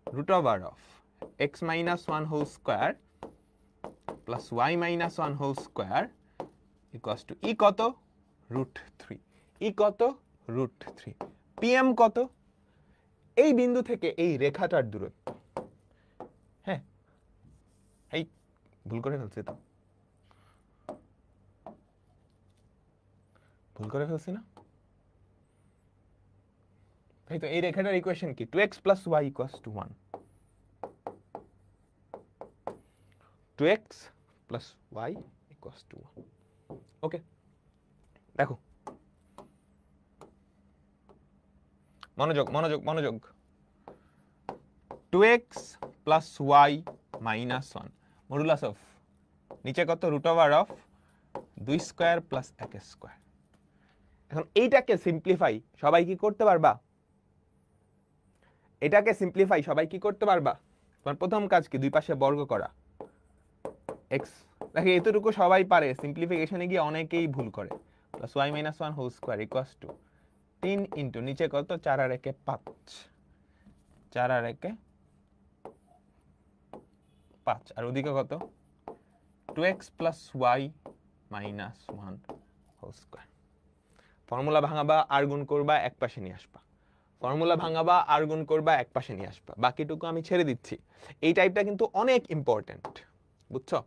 √, x - 1 whole square plus y - 1 whole square equals to E কত? √3। E কত? √3। PM কত? এই বিন্দু থেকে এই রেখাটার দূরত্ব। হ্যাঁ, এই ভুল করে ফেলছি তো, না? তাই তো, এই রেখাটার ইকুয়েশন কি? 2x + y = 1। 2x + y = 1। ওকে, দেখো মনোযোগ মনোযোগ মনোযোগ। 2x + y - 1 মডুলাস অফ নিচে কত? √2² + 1²। এখন এইটাকে সিম্পলিফাই সবাই কি করতে পারবা? তোমার প্রথম কাজ কি? দুই পাশে বর্গ করা। x, দেখো এতটুকু সবাই পারে, সিম্পলিফিকেশনে গিয়ে অনেকেই ভুল করে। Plus y - 1 whole square equals to 3 into নিচে কত? 4 আর 1 5, 4 আর 1 5, আর ওদিকে কত? 2x + y - 1 whole square. Formula ভাঙাবা, আর গুণ করবা, এক পাশে নিয়ে আসবা। বাকিটুকু আমি ছেড়ে দিচ্ছি। এই টাইপটা কিন্তু অনেক ইম্পর্টেন্ট, বুঝছো?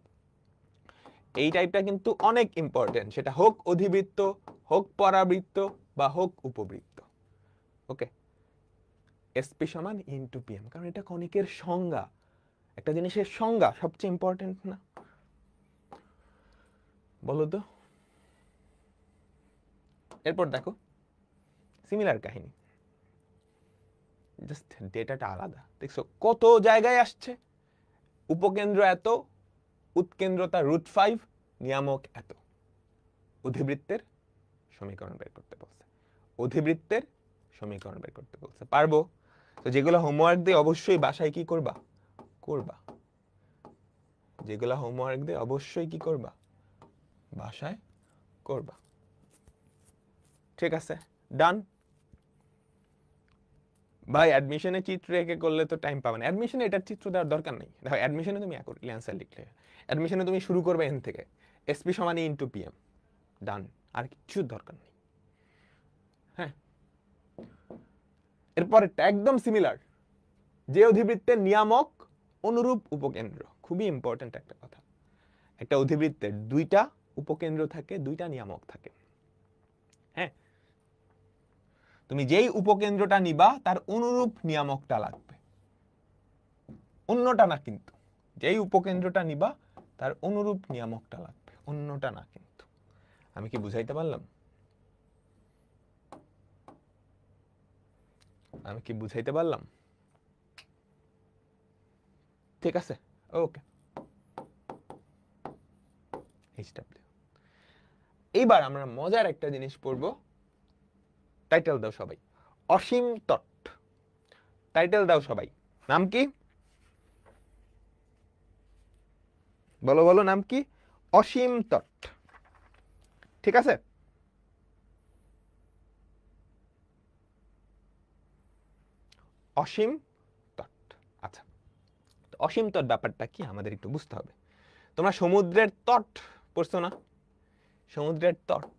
এই টাইপটা কিন্তু অনেক ইম্পর্টেন্ট, সেটা হোক অধিবৃত্ত, হোক পরাবৃত্ত, বা হোক উপবৃত্ত। ওকে, এসপি সমান ইনটু পিএম, কারণ এটা কনিকের সংজ্ঞা, একটা জিনিসের সংজ্ঞা সবচেয়ে ইম্পর্টেন্ট না? বলো তো। এরপর দেখো সিমিলার কাহিনী, জাস্ট ডেটাটা আলাদা। দেখছো কত জায়গায় আসছে, উপকেন্দ্র এত, উৎকেন্দ্রতা √5, নিয়ামক এত। অধিবৃত্তের সমীকরণ বের করতে বলছে, অধিবৃত্তের সমীকরণ বের করতে বলছে। পারবো তো? যেগুলো হোমওয়ার্ক দিয়ে অবশ্যই বাসায় কি করবা, করবা। যেগুলো হোমওয়ার্ক দিয়ে অবশ্যই কি করবা, বাসায় করবা। ঠিক আছে, ডান। ভাই অ্যাডমিশনে চিত্র এঁকে করলে তো টাইম পাবে না। অ্যাডমিশনে এটার চিত্র দেওয়ার দরকার নেই। দেখো অ্যাডমিশনে তুমি অ্যান্সার লিখলে, অ্যাডমিশনে তুমি শুরু করবে এন থেকে, এসপি সমান ইনটু পিএম, ডান, আর কিছু দরকার নেই। হ্যাঁ, এরপরেরটা একদম সিমিলার, যে অধিবৃত্তের নিয়ামক অনুরূপ উপকেন্দ্র। খুবই ইম্পর্টেন্ট একটা কথা, একটা অধিবৃত্তের দুইটা উপকেন্দ্র থাকে, দুইটা নিয়ামক থাকে। হ্যাঁ, তুমি যেই উপকেন্দ্রটা নিবা তার অনুরূপ নিয়ামকটা লাগবে, অন্যটা না কিন্তু। যেই উপকেন্দ্রটা নিবা তার অনুরূপ নিয়ামকটা লাগবে, অন্যটা না কিন্তু। আমি কি বুঝাইতে পারলাম? আমি কি বুঝাইতে পারলাম? ঠিক আছে, ওকে। এইবার আমরা মজার একটা জিনিস পড়বো। টাইটেল দাও সবাই, অসীম তট। টাইটেল দাও সবাই, নাম কি? বলো বলো, নাম কি? অসীম তট। ঠিক আছে, অসীম তট। আচ্ছা, অসীম তট ব্যাপারটা কি আমাদের একটু বুঝতে হবে। তোমরা সমুদ্রের তট পড়ছো না? সমুদ্রের তট,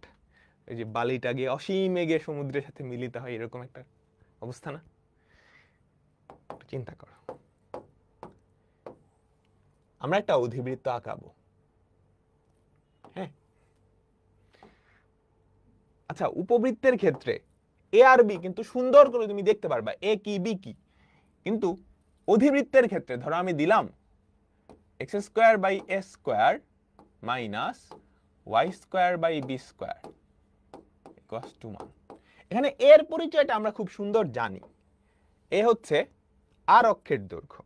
এই যে বালিটা গিয়ে অসীমে গিয়ে সমুদ্রের সাথে মিলিত হয়, এরকম একটা অবস্থা না? চিন্তা করো, আমরা একটা অধিবৃত্ত আঁকাবো। হ্যাঁ, আচ্ছা, উপবৃত্তের ক্ষেত্রে এ আর বি কিন্তু সুন্দর করে তুমি দেখতে পারবা, এ কি বি কি। কিন্তু অধিবৃত্তের ক্ষেত্রে ধরো আমি দিলাম x² / a² - y² / b² = 1। এখানে এর পরিচয়টা আমরা খুব সুন্দর জানি। এ হচ্ছে আর অক্ষের দৈর্ঘ্য,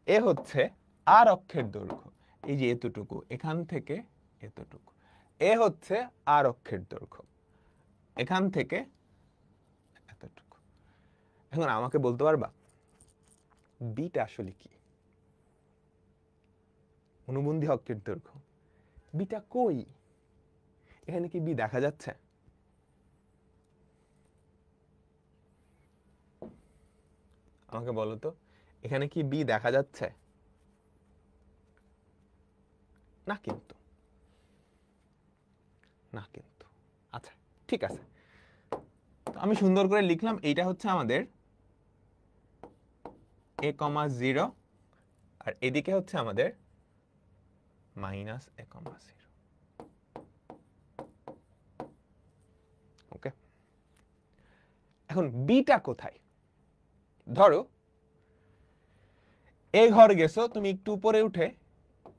এ হচ্ছে আর অক্ষের দৈর্ঘ্য, এই যে এতটুকু, এখান থেকে এতটুকু। এ হচ্ছে আর অক্ষের দৈর্ঘ্য, এখান থেকে এতটুকু। এখন আমাকে বলতে পারবা বিটা আসলে কি? অনুবন্ধী অক্ষের দৈর্ঘ্য, বিটা কই? এখানে কি বি দেখা যাচ্ছে? আমাকে বলো তো, এখানে কি বি দেখা যাচ্ছে? না কিন্তু, না কিন্তু। আচ্ছা, ঠিক আছে, তো আমি সুন্দর করে লিখলাম, এইটা হচ্ছে আমাদের a,0, আর এদিকে হচ্ছে আমাদের -a,0। ওকে, এখন বিটা কোথায়? ধরো এ ঘর গেছো, তুমি একটু উপরে উঠে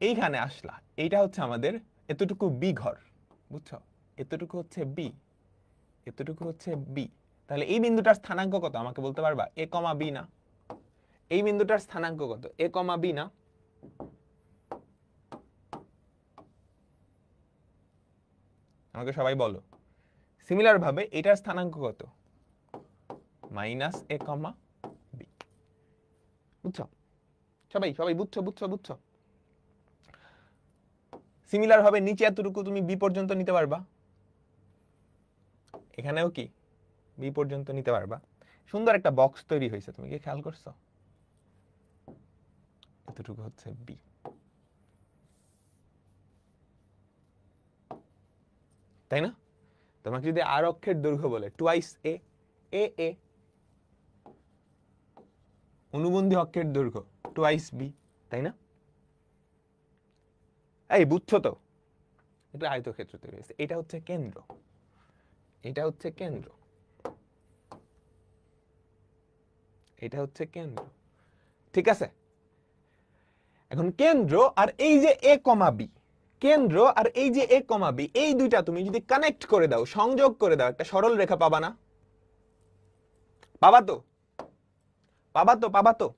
এইখানে আসলা, এইটা হচ্ছে আমাদের এতটুকু বি ঘর, বুঝছো? এতটুকু হচ্ছে বি, এতটুকু হচ্ছে বি। তাহলে এই বিন্দুটার স্থানাঙ্ক কত আমাকে বলতে পারবা? a, b না? এই বিন্দুটার স্থানাঙ্ক কত? a, b না? আমাকে সবাই বলো। সিমিলার ভাবে এটার স্থানাঙ্ক কত? -a, b। বুঝছো? সবাই সবাই বুঝছো বুঝছো বুঝছো? সিমিলার ভাবে নিচে এতটুকু তুমি বি পর্যন্ত নিতে পারবা, এখানেও কি বি পর্যন্ত নিতে পারবা। সুন্দর একটা বক্স তৈরি হয়েছে, তুমি কি খেয়াল করছো? এতটুকু হচ্ছে বি, তাই না? তোমাকে যদি আর অক্ষের দৈর্ঘ্য বলে টুয়াইস এ, এ অনুবন্ধী অক্ষের দৈর্ঘ্য টুয়াইস বি, তাই না? এই বুঝছো তো? এটা আয়তক্ষেত্র তৈরি হয়েছে, এটা হচ্ছে কেন্দ্র, এটা হচ্ছে কেন্দ্র। এটা হচ্ছে কেন্দ্র, ঠিক আছে? এখন কেন্দ্র আর এই যে এ কমা বি, কেন্দ্র আর এই যে এ কমা বি, এই দুইটা তুমি যদি কানেক্ট করে দাও, সংযোগ করে দাও, একটা সরল রেখা পাবা না? পাবা তো? পাবা তো? পাবা তো?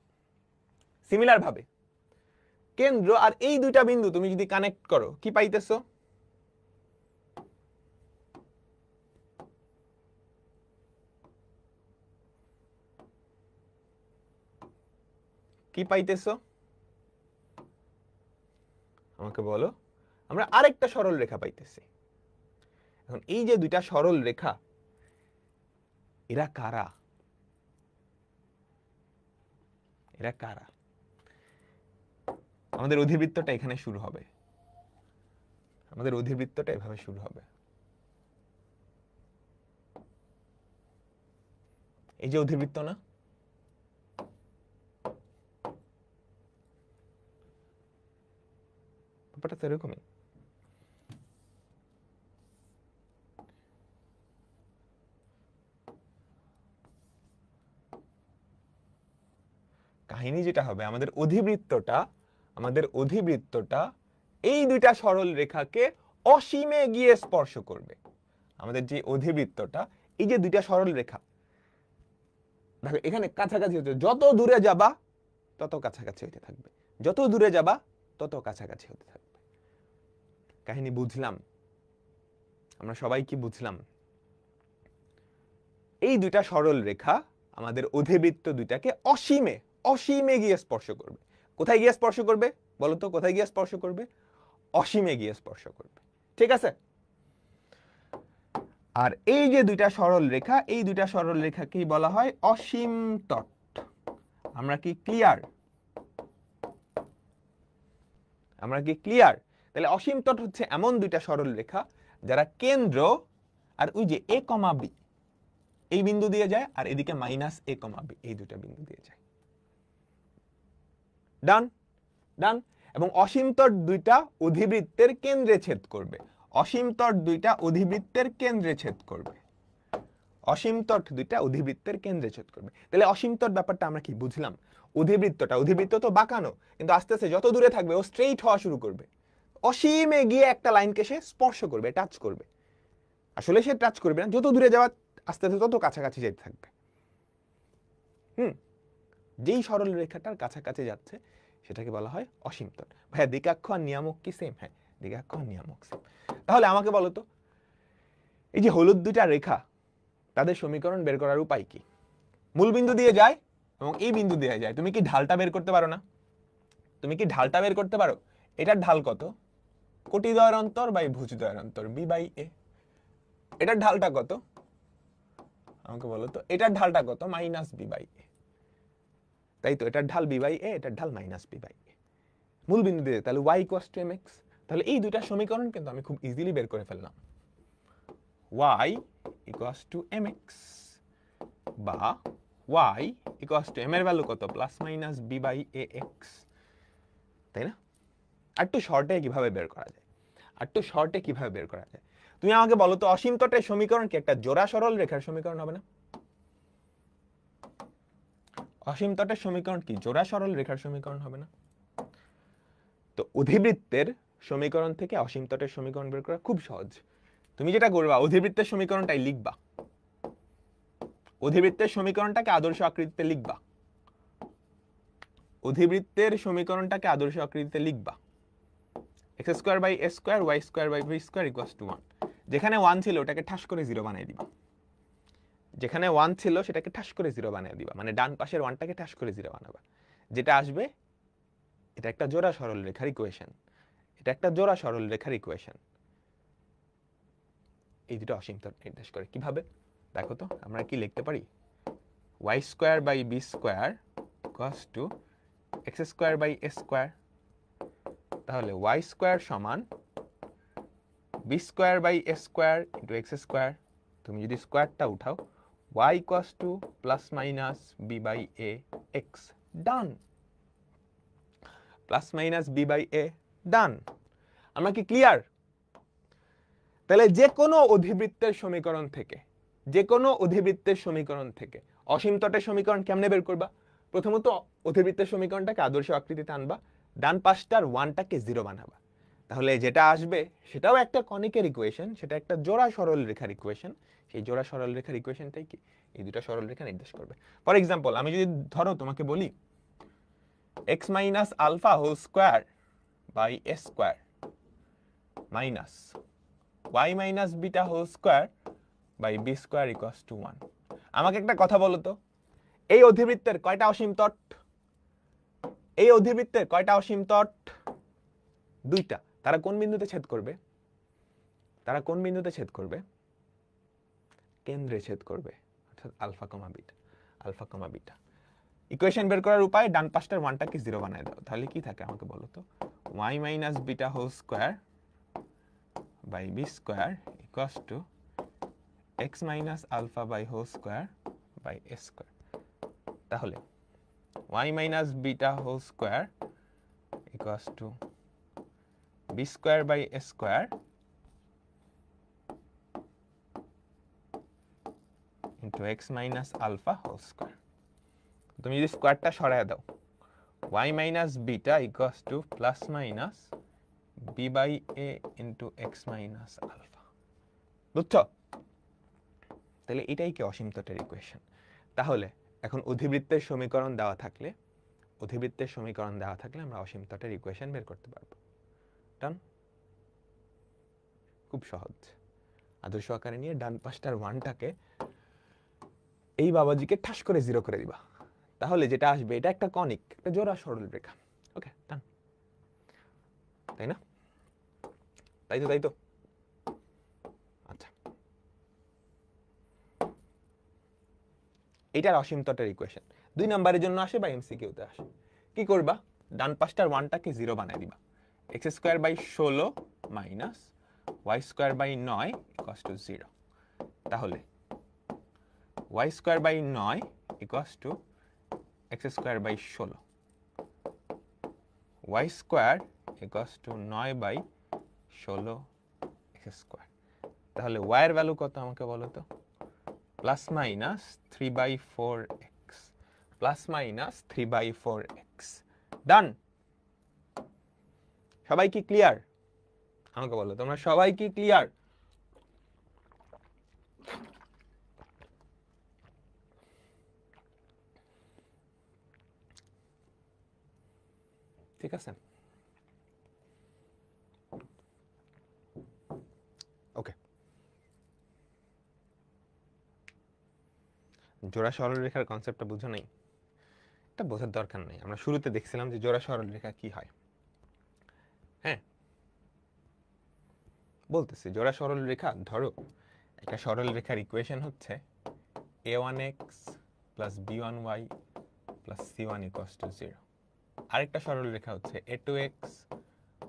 সিমিলার ভাবে কেন্দ্র আর এই দুইটা বিন্দু তুমি যদি কানেক্ট করো, কি পাইতেছো? কি পাইতেছো আমাকে বলো? আমরা আরেকটা সরল রেখা পাইতেছি। এখন এই যে দুইটা সরল রেখা, এরা কারা? এরা কারা? আমাদের অধিবৃত্তটা এখানে শুরু হবে, আমাদের অধিবৃত্তটা এভাবে শুরু হবে। এই যে অধিবৃত্ত না, ব্যাপারটা তো এরকমই। কাহিনী যেটা হবে, আমাদের অধিবৃত্তটা এই দুইটা সরল রেখাকে অসীমে গিয়ে স্পর্শ করবে। আমাদের যে অধিবৃত্তটা, এই যে দুইটা সরল রেখা, দেখো এখানে কাছাকাছি হচ্ছে, যত দূরে যাবা তত কাছাকাছি হতে থাকবে, যত দূরে যাবা তত কাছাকাছি হতে থাকবে। কাহিনী বুঝলাম? আমরা সবাই কি বুঝলাম? এই দুইটা সরল রেখা আমাদের অধিবৃত্ত দুইটাকে অসীমে গিয়ে স্পর্শ করবে। কোথায় গিয়ে স্পর্শ করবে বলতো? কোথায় গিয়ে স্পর্শ করবে? অসীমে গিয়ে স্পর্শ করবে, ঠিক আছে? আর এই যে দুইটা সরল রেখা, এই দুইটা সরল রেখাকেই বলা হয় অসীম তট। আমরা কি ক্লিয়ার? আমরা কি ক্লিয়ার? তাহলে অসীম তট হচ্ছে এমন দুইটা সরল রেখা যারা কেন্দ্র আর ওই যে এ কমা বি এই বিন্দু দিয়ে যায়, আর এদিকে মাইনাস এ কমা বি এই দুইটা বিন্দু দিয়ে যায়। ডান? ডান? এবং অসীম তট দুইটা অধিবৃত্তের কেন্দ্রে ছেদ করবে। অসীম তট দুইটা অধিবৃত্তের কেন্দ্রে ছেদ করবে। অসীম তট দুইটা অধিবৃত্তের কেন্দ্রে ছেদ করবে। তাহলে অসীম তট ব্যাপারটা আমরা কি বুঝলাম? অধিবৃত্ত তো বাঁকানো, কিন্তু আস্তে আস্তে যত দূরে থাকবে ও স্ট্রেইট হওয়া শুরু করবে, অসীমে গিয়ে একটা লাইনকে সে স্পর্শ করবে, টাচ করবে। আসলে সে টাচ করবে না, যত দূরে যাওয়া আস্তে আস্তে তত কাছাকাছি যেতে থাকবে। যেই সরল রেখাটার কাছাকাছি যাচ্ছে সেটাকে বলা হয় অসীম তট। ভাইয়া দ্বিকাক্ষ আর নিয়ামক কি সেম? হ্যাঁ, দ্বিকাক্ষ আর নিয়ামক সেম। তাহলে আমাকে বলো তো, এই যে হলুদ দুইটা রেখা, তাদের সমীকরণ বের করার উপায় কি? মূল বিন্দু দিয়ে যায় এবং এই বিন্দু দিয়ে যায়। তুমি কি ঢালটা বের করতে পারো না? তুমি কি ঢালটা বের করতে পারো? এটার ঢাল কত? কোটিদ্বয়ের অন্তর বাই ভুজদ্বয়ের অন্তর বি বাই এ। এটার ঢালটা কত আমাকে বলো তো? এটার ঢালটা কত? মাইনাস বি বাই এ। তাই তো, এটার ঢাল বি বাই এ, এটার ঢাল মাইনাস বি বাই এ। মূল বিন্দু দিয়ে, তাহলে y = mx। তাহলে এই দুইটা সমীকরণ কিন্তু আমি খুব ইজিলি বের করে ফেললাম। y = mx বা y = m এর ভ্যালু কত? Plus minus b by ax, তাই না? আরেকটু শর্টে কিভাবে বের করা যায়? তুমি আমাকে বলো তো, অসীম তটের সমীকরণ কি একটা জোড়া সরল রেখার সমীকরণ হবে না? অসীম তটের সমীকরণ কি জোড়া সরল রেখার সমীকরণ হবে না? তো অধিবৃত্তের সমীকরণ থেকে অসীম তটের সমীকরণ বের করা খুব সহজ। তুমি যেটা করবা, অধিবৃত্তের সমীকরণটাই লিখবা, অধিবৃত্তের সমীকরণটাকে আদর্শ আকৃতিতে লিখবা, অধিবৃত্তের সমীকরণটাকে আদর্শ আকৃতিতে লিখবা। x² by a² y² by b² = 1। যেখানে 1 ছিল ওটাকে ঠাস করে 0 বানিয়ে দিবা, যেখানে 1 ছিল সেটাকে ঠাস করে 0 বানিয়ে দিবা, মানে ডান পাশের 1টাকে ঠাস করে 0 বানাবা। যেটা আসবে এটা একটা জোড়া সরল রেখার ইকুয়েশন, এটা একটা জোড়া সরল রেখার ইকুয়েশন। এই দুটো অসীম তট নির্দেশ করে। কিভাবে দেখো তো? আমরা কি লিখতে পারি? y² by b² = x² by a²। তাহলে y² সমান b² by a² into x²। তুমি যদি স্কোয়ারটা উঠাও, y = plus minus b by a x। Done? Plus minus b by a, done? আমরা কি ক্লিয়ার? তাহলে যে কোনো অধিবৃত্তের সমীকরণ থেকে অসীম তটের সমীকরণ কেমনে বের করবা? প্রথমত অধিবৃত্তের সমীকরণটাকে আদর্শ আকৃতিতে আনবা, ডান পাশটার 1টাকে 0 বানাবা। তাহলে যেটা আসবে সেটাও একটা কনিকের ইকুয়েশন, সেটা একটা জোড়া সরল রেখার ইকুয়েশন। সেই জোড়া সরল রেখার ইকুয়েশনটাই কি? এই দুটো সরল রেখা নির্দেশ করবে। ফর এক্সাম্পল, আমি যদি ধরো তোমাকে বলি x minus alpha whole square by s square minus y minus beta whole square by b square equals to 1। আমাকে একটা কথা বলো তো, এই অধিবৃত্তের কয়টা অসীম তট? এই অধিবৃত্তের কয়টা অসীম তট? দুইটা। তারা কোন বিন্দুতে ছেদ করবে? তারা কোন বিন্দুতে ছেদ করবে? কেন্দ্রে ছেদ করবে, অর্থাৎ alpha comma beta. Alpha comma beta equation বের করার উপায়, ডান পাশটার 1টাকে 0 বানায় দাও। তাহলে কি থাকে আমাকে বলো তো? y minus beta whole square by b square equals to x minus alpha by whole square by s square. তাহলে y minus beta whole square equals to b square by s square into x minus alpha whole square. তুমি যদি স্কোয়ারটা সরায় দাও, y minus beta equals to plus minus b by a into x minus alpha. বুঝছো? তাহলে এটাই কি অসীম তটের ইকুয়েশন। তাহলে এখন অধিবৃত্তের সমীকরণ দেওয়া থাকলে, অধিবৃত্তের সমীকরণ দেওয়া থাকলে আমরা অসীম তটের ইকুয়েশন বের করতে পারবো। ডান? খুব সহজ। আদর্শ আকারে নিয়ে ডান পাশটার 1টাকে এই বাবাজিকে ঠাস করে 0 করে দিবা। তাহলে যেটা আসবে এটা একটা কনিক, একটা জোড়া সরল রেখা। ওকে, ডান। তাই না? তাই তো, তাই তো। আচ্ছা, এটার অসীম তটের ইকুয়েশন 2 নম্বরের জন্য আসে বা এমসিকিউতে আসে। কি করবা? ডান পাশটার 1টাকে 0 বানায় দিবা। x square by 16 minus y square by 9 equals to 0। তাহলে y square by 9 equals to x square by 16, y square equals to 9 by 16 x square. তাহলে y এর ভ্যালু কত আমাকে বলো তো? Plus minus 3/4x, plus minus 3/4x। Done? সবাই কি ক্লিয়ার? আমাকে বলো তোমরা সবাই কি ক্লিয়ার? ঠিক আছে, ওকে। জোড়া সরলরেখার কনসেপ্টটা বুঝো নাই? এটা বোঝার দরকার নেই। আমরা শুরুতে দেখছিলাম যে জোড়া সরলরেখা কি হয়। হ্যাঁ, বলতেছি জোড়া সরলরেখা, ধরো একটা সরলরেখার ইকুয়েশন হচ্ছে a1x plus b1y plus c1 equals to 0। আরেকটা সরলরেখা হচ্ছে a2x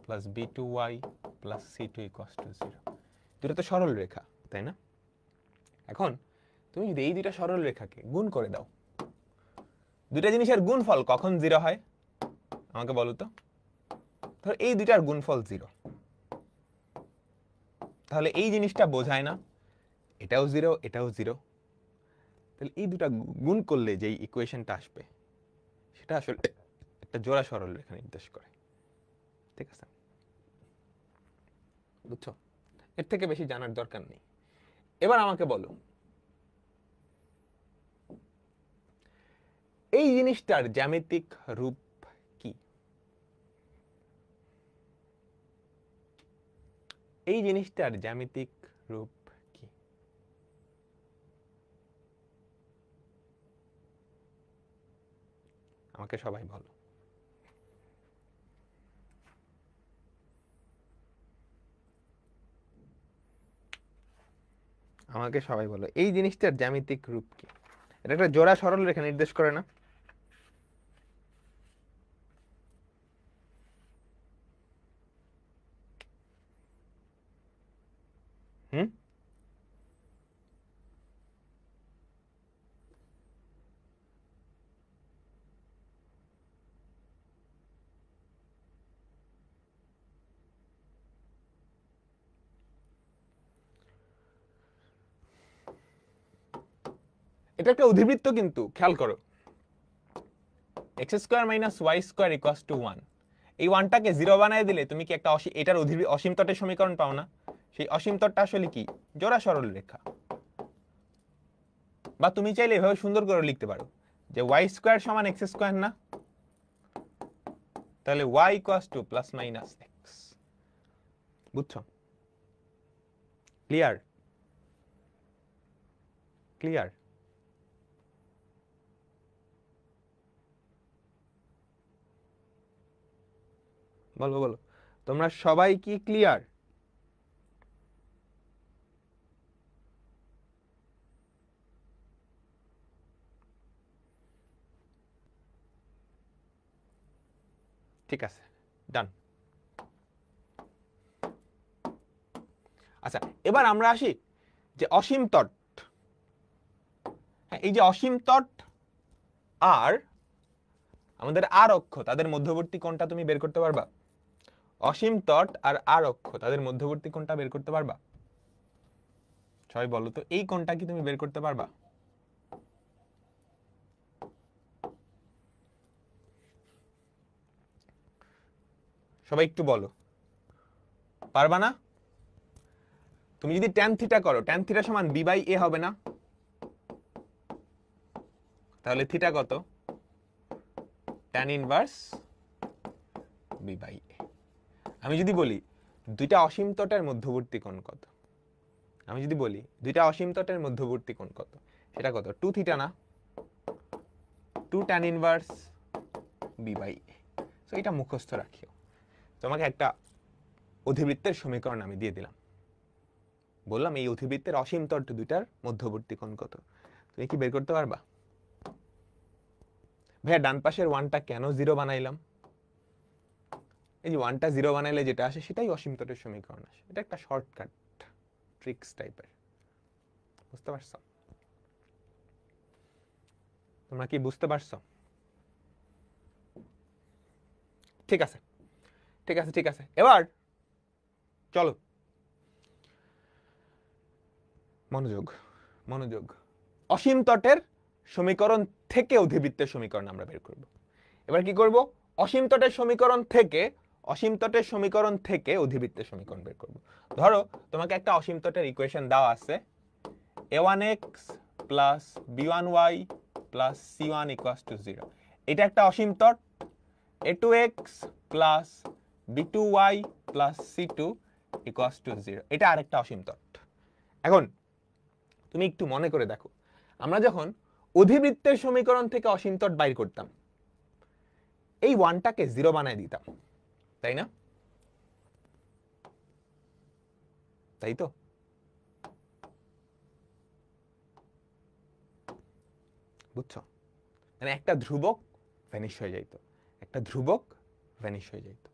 plus b2y plus c2 equals to 0। দুটো তো সরল রেখা, তাই না? এখন তুমি যদি এই দুইটা সরল রেখাকে গুণ করে দাও, দুইটা জিনিসের গুণফল কখন 0 হয় আমাকে বলো তো? ধর এই দুইটার গুণফল 0, তাহলে এই জিনিসটা বোঝায় না এটাও 0 এটাও 0। তাহলে এই দুটা গুণ করলে যেই ইকুয়েশনটা আসবে সেটা আসলে একটা জোড়া সরল রেখা নির্দেশ করে। ঠিক আছে, বুঝছো? এর থেকে বেশি জানার দরকার নেই। এবার আমাকে বলো, এই জিনিসটার জ্যামিতিক রূপ কি? এই জিনিসটার জ্যামিতিক রূপ কি? আমাকে সবাই বলো। আমাকে সবাই বলো, এই জিনিসটার জ্যামিতিক রূপ কি? এটা একটা জোড়া সরল রেখা নির্দেশ করে না? হুম? এটা একটা অধিবৃত্ত, কিন্তু খেয়াল করো x² - y² = 1। এই 1টাকে 0 বানায় দিলে তুমি কি একটা এটার অসীম তটের সমীকরণ পাও না? সেই অসীম তটটা আসলে কি? জোড়া সরল রেখা। বা তুমি চাইলে এভাবে সুন্দর করে লিখতে পারো যে y² = x² না, তাহলে y = ±x। বুঝছো? ক্লিয়ার? ক্লিয়ার? বলো বলো, তোমরা সবাই কি ক্লিয়ার? ঠিক আছে, ডান। আচ্ছা, এবার আমরা আসি যে অসীম তট। হ্যাঁ, এই যে অসীম তট আর আমাদের আর অক্ষ, তাদের মধ্যবর্তী কোণটা তুমি বের করতে পারবা? অসীম তট আর অক্ষ, তাদের মধ্যবর্তী কোণটা বের করতে পারবা? সবাই বলো তো, এই কোণটা কি তুমি বের করতে পারবা? সবাই একটু বলো, পারবা না? তুমি যদি tan θ করো, tan θ = b/a হবে না? তাহলে থিটা কত? tan inverse b/a। আমি যদি বলি দুইটা অসীম তটের মধ্যবর্তী কোণ কত, আমি যদি বলি দুইটা অসীম তটের মধ্যবর্তী কোণ কত, সেটা কত? 2θ না? 2 tan ইনভার্স b/a। সো এটা মুখস্থ রাখিও। তোমাকে একটা অধিবৃত্তের সমীকরণ আমি দিয়ে দিলাম, বললাম এই অধিবৃত্তের অসীম তট দুইটার মধ্যবর্তী কোণ কত, তুমি কি বের করতে পারবা? ভাইয়া ডান পাশের 1টা কেন 0 বানাইলাম? এই যে 1টা 0 বানাইলে যেটা আসে সেটাই অসীম তটের সমীকরণ আসে। এটা একটা শর্টকাট ট্রিক্স টাইপের, বুঝতে পারছো? তোমরা কি বুঝতে পারছো? ঠিক আছে, ঠিক আছে, ঠিক আছে। এবার চলো, মনোযোগ মনোযোগ। অসীম তটের সমীকরণ থেকে অধিবৃত্তের সমীকরণ আমরা বের করব। এবার কি করব? অসীম তটের সমীকরণ থেকে অধিবৃত্তের সমীকরণ বের করব। ধরো তোমাকে একটা অসীম তটের ইকুয়েশন দেওয়া আছে, a1x + b1y + c1 = 0। এটা একটা অসীম তট। a2x + b2y + c2 = 0। এটা আরেকটা অসীম তট। এখন তুমি একটু মনে করে দেখো, আমরা যখন অধিবৃত্তের সমীকরণ থেকে অসীম তট বাইর করতাম, এই 1টাকে 0 বানায় দিতাম, তাই না? তাই তো? বুঝছো? মানে একটা ধ্রুবক ভ্যানিশ হয়ে যাইতো, একটা ধ্রুবক ভ্যানিশ হয়ে যাইতো।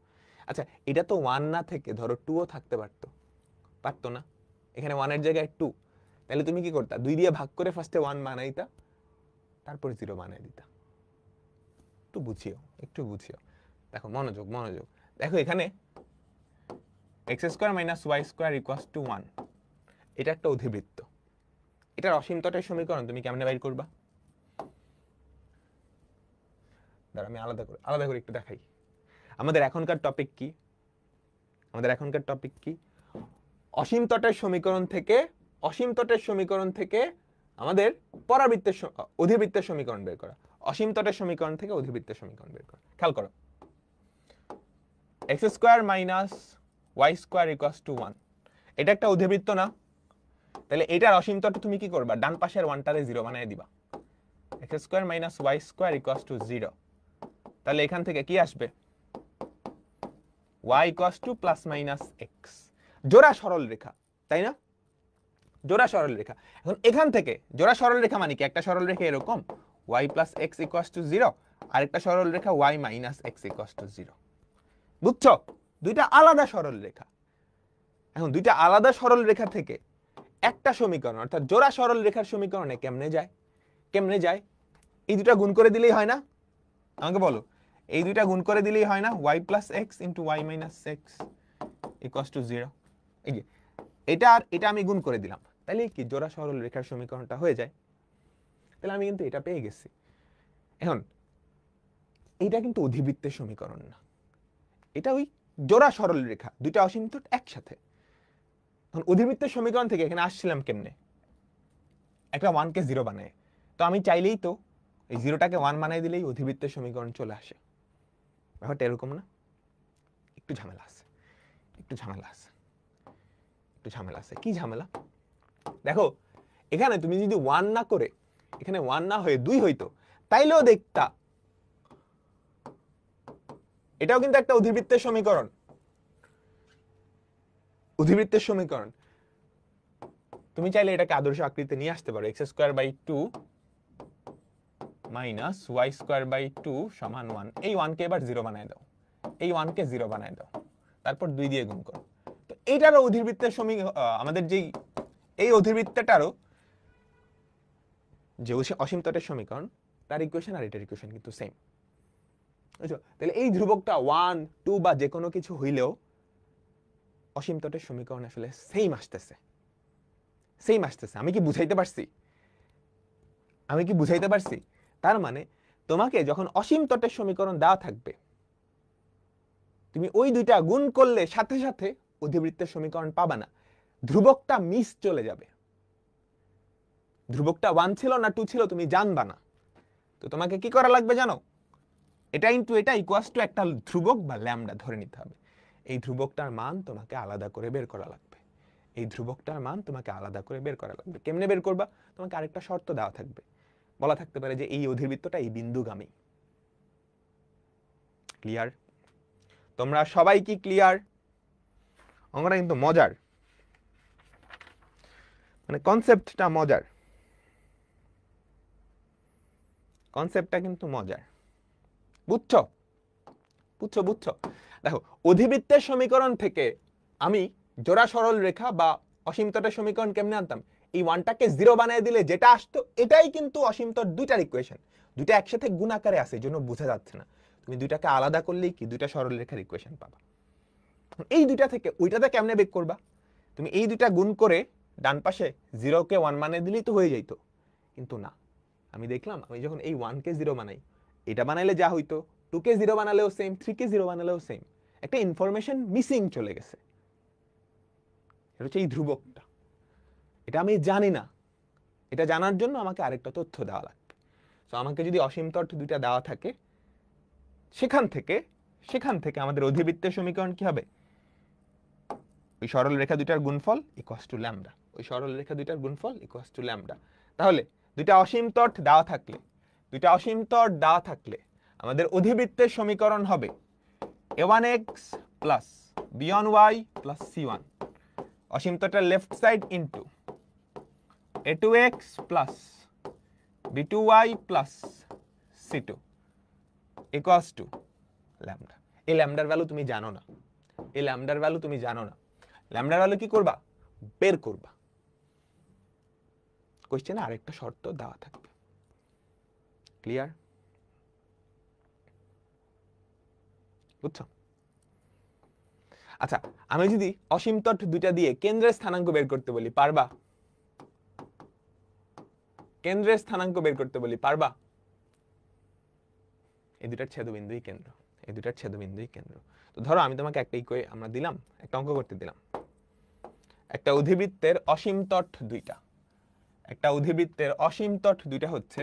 আচ্ছা, এটা তো 1 না থেকে ধরো 2ও থাকতে পারতো, পারতো না? এখানে 1 এর জায়গায় 2, তাহলে তুমি কি করতা? 2 দিয়ে ভাগ করে ফার্স্টে 1 বানাইতা, তারপর 0 বানাই দিতা। একটু বুঝিও, একটু বুঝিও। দেখো, মনোযোগ মনোযোগ। দেখো এখানে x² - y² = 1, এটা একটা অধিবৃত্ত। এটার অসীম তটের সমীকরণ তুমি কেমনে বাইর করবা? দাঁড়া, আমি আলাদা করে একটু দেখাই। আমাদের এখনকার টপিক কি? অসীম তটের সমীকরণ থেকে আমাদের অধিবৃত্তের সমীকরণ বের করা। অসীম তটের সমীকরণ থেকে অধিবৃত্তের সমীকরণ বের করা। খেয়াল করো, x² - y² = 1, এটা একটা অধিবৃত্ত না? তাহলে এটার অসীম তট তুমি কি করবা? ডান পাশের 1টারে 0 বানায় দিবা। x² - y² = 0। তাহলে এখান থেকে কি আসবে? y = ±x। জোড়া সরল রেখা, তাই না? জোড়া সরল রেখা। এখন এখান থেকে জোড়া সরল রেখা মানে কি? একটা সরল রেখা এরকম y + x = 0, আরেকটা সরল রেখা y - x = 0। বুঝছো? দুইটা আলাদা সরল রেখা। এখন দুইটা আলাদা সরল রেখা থেকে একটা সমীকরণ, অর্থাৎ জোড়া সরল রেখার সমীকরণে কেমনে যায়? এই দুটা গুণ করে দিলেই হয় না? আমাকে বলো, এই দুইটা গুণ করে দিলেই হয় না? y + x × y - x = 0। এই যে এটা আর এটা আমি গুণ করে দিলাম, তাহলে কি জোড়া সরল রেখার সমীকরণটা হয়ে যায়? তাহলে আমি কিন্তু এটা পেয়ে গেছি। এখন এটা কিন্তু অধিবৃত্তের সমীকরণ না, এটা ওই জোড়া সরল রেখা, দুইটা অসীমতট একসাথে। এখন অধিবৃত্তের সমীকরণ থেকে এখানে আসছিলাম কেমনে? একটা 1 কে 0 বানায়। তো আমি চাইলেই তো এই 0টাকে 1 বানাই দিলেই অধিবৃত্তের সমীকরণ চলে আসে। ব্যাপারটা এরকম না? একটু ঝামেলা আছে, একটু ঝামেলা আছে, একটু ঝামেলা আছে। কি ঝামেলা? দেখো এখানে তুমি যদি 1 না করে, এখানে 1 না হয়ে 2 হইতো, তাইলেও দেখতা এটাও কিন্তু একটা অধিবৃত্তের সমীকরণ। অধিবৃত্তের সমীকরণ তুমি চাইলে এটাকে আদর্শ আকৃতিতে নিয়ে আসতে পারো। x²/2 মাইনাস y²/2 সমান 1। এই 1 কে এবার 0 বানায় দাও, এই 1 কে 0 বানায় দাও, তারপর 2 দিয়ে গুণ করো। তো এইটারও অধিবৃত্তের সমীকরণ, আমাদের যেই এই অধিবৃত্তটারও যে অসীম তটের সমীকরণ, তার ইকুয়েশন আর এটার ইকুয়েশন কিন্তু সেম। বুঝছো? তাহলে এই ধ্রুবকটা 1, 2 বা যে কোনো কিছু হইলেও অসীম তটের সমীকরণ আসলে সেম আসতেছে, সেম আসতেছে। আমি কি বুঝাইতে পারছি? আমি কি বুঝাইতে পারছি? তার মানে তোমাকে যখন অসীম তটের সমীকরণ দেওয়া থাকবে, তুমি ওই দুইটা গুণ করলে সাথে সাথে অধিবৃত্তের সমীকরণ পাবা না, ধ্রুবকটা মিস চলে যাবে। ধ্রুবকটা 1 ছিল না 2 ছিল তুমি জানবা না। তো তোমাকে কি করা লাগবে জানো? এটা ইনটু এটা ইকুয়ালস টু একটা ধ্রুবক বা ল্যামডা ধরে নিতে হবে। এই ধ্রুবকটার মান তোমাকে আলাদা করে বের করা লাগবে। এই ধ্রুবকটার মান তোমাকে আলাদা করে বের করা লাগবে। কেমনে বের করবা? তোমাকে আরেকটা শর্ত দেওয়া থাকবে, বলা থাকতে পারে যে এই অধিবৃত্তটা এই বিন্দুগামী। ক্লিয়ার? তোমরা সবাই কি ক্লিয়ার? অঙ্কটা কিন্তু মজার, মানে কনসেপ্টটা মজার, কনসেপ্টটা কিন্তু মজার। বুঝছো? বুঝছো? বুঝছো? দেখো অধিবৃত্তের সমীকরণ থেকে আমি জোড়া সরল রেখা বা অসীম তটের সমীকরণ কেমনে আনতাম? এই 1টাকে 0 বানিয়ে দিলে যেটা আসতো এটাই কিন্তু অসীম তট দুইটার ইকুয়েশন। দুইটা একসাথে গুণ আকারে আছে, এজন্য বোঝা যাচ্ছে না। তুমি দুইটাকে আলাদা করলেই কি দুইটা সরল রেখার ইকুয়েশন পাবা। এই দুইটা থেকে ওইটাতে কেমনে বের করবা? তুমি এই দুইটা গুণ করে ডান পাশে 0 কে 1 বানিয়ে দিলেই তো হয়ে যাইতো, কিন্তু না। আমি দেখলাম আমি যখন এই 1 কে 0 বানাই, এটা বানাইলে যা হইতো 2 কে 0 বানালেও সেম, 3 কে 0 বানালেও সেম। একটা ইনফরমেশন মিসিং চলে গেছে। এটা হচ্ছে এই ধ্রুবকটা, এটা আমি জানি না। এটা জানার জন্য আমাকে আরেকটা তথ্য দেওয়া লাগবে। তো আমাকে যদি অসীম তট দুইটা দেওয়া থাকে, সেখান থেকে আমাদের অধিবৃত্তের সমীকরণ কি হবে? ওই সরল রেখা দুইটার গুণফল ইকুয়ালস টু ল্যামডা। ওই সরল রেখা দুইটার গুণফল ইকুয়ালস টু ল্যামডা। তাহলে দুইটা অসীম তট দেওয়া থাকলে আমাদের অধিবৃত্তের সমীকরণ হবে a1x plus b1y plus c1, অসীম তটের left side into a2x plus b2y plus c2 equals to lambda. এই ল্যামডার ভ্যালু তুমি জানো না, এই ল্যামডার ভ্যালু তুমি জানো না। ল্যামডার ভ্যালু কি করবা? বের করবা। কোশ্চেনে আরেকটা শর্ত দেওয়া থাকবে। ক্লিয়ার? বুঝছো? আচ্ছা, আমি যদি অসীম তট দুইটা দিয়ে কেন্দ্রের স্থানাঙ্ক বের করতে বলি, পারবা? কেন্দ্রের স্থানাঙ্ক বের করতে বলি, পারবা? এই দুটার ছেদবিন্দুই কেন্দ্র, এই দুটার ছেদবিন্দুই কেন্দ্র। তো ধরো আমি তোমাকে একটা আমরা দিলাম, একটা অঙ্ক করতে দিলাম। একটা অধিবৃত্তের অসীম তট দুইটা, একটা অধিবৃত্তের অসীম তট দুইটা হচ্ছে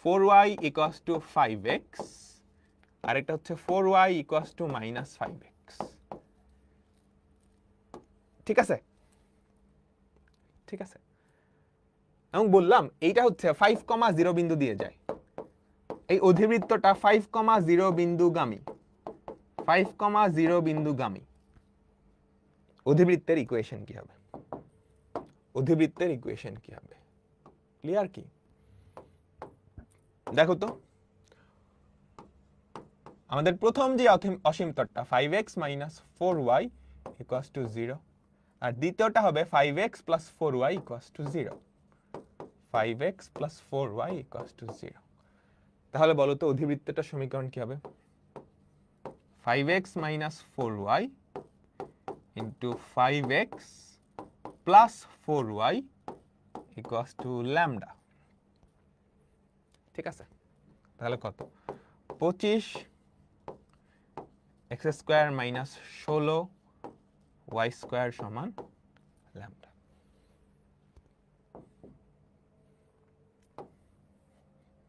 4y equals to 5x, আর একটা হচ্ছে 4y equals to minus 5x। ঠিক আছে? ঠিক আছে? এবং বললাম এইটা হচ্ছে 5,0 বিন্দু দিয়ে যায়। এই অধিবৃত্তটা 5,0 বিন্দুগামী, 5,0 বিন্দুগামী। অধিবৃত্তের ইকুয়েশন কি হবে? অধিবৃত্তের ইকুয়েশন কি হবে? ক্লিয়ার কি? দেখো তো, আমাদের প্রথম যে অসীম তটটা 5x minus 4y equals to 0, আর দ্বিতীয়টা হবে 5x plus 4y equals to 0, 5x plus 4y equals to 0। তাহলে বলো তো অধিবৃত্তটার সমীকরণ কি হবে? 5x minus 4y into 5x plus 4y equals to lambda। ঠিক আছে, তাহলে কত 25 x square minus 16 y square সমান ল্যামডা।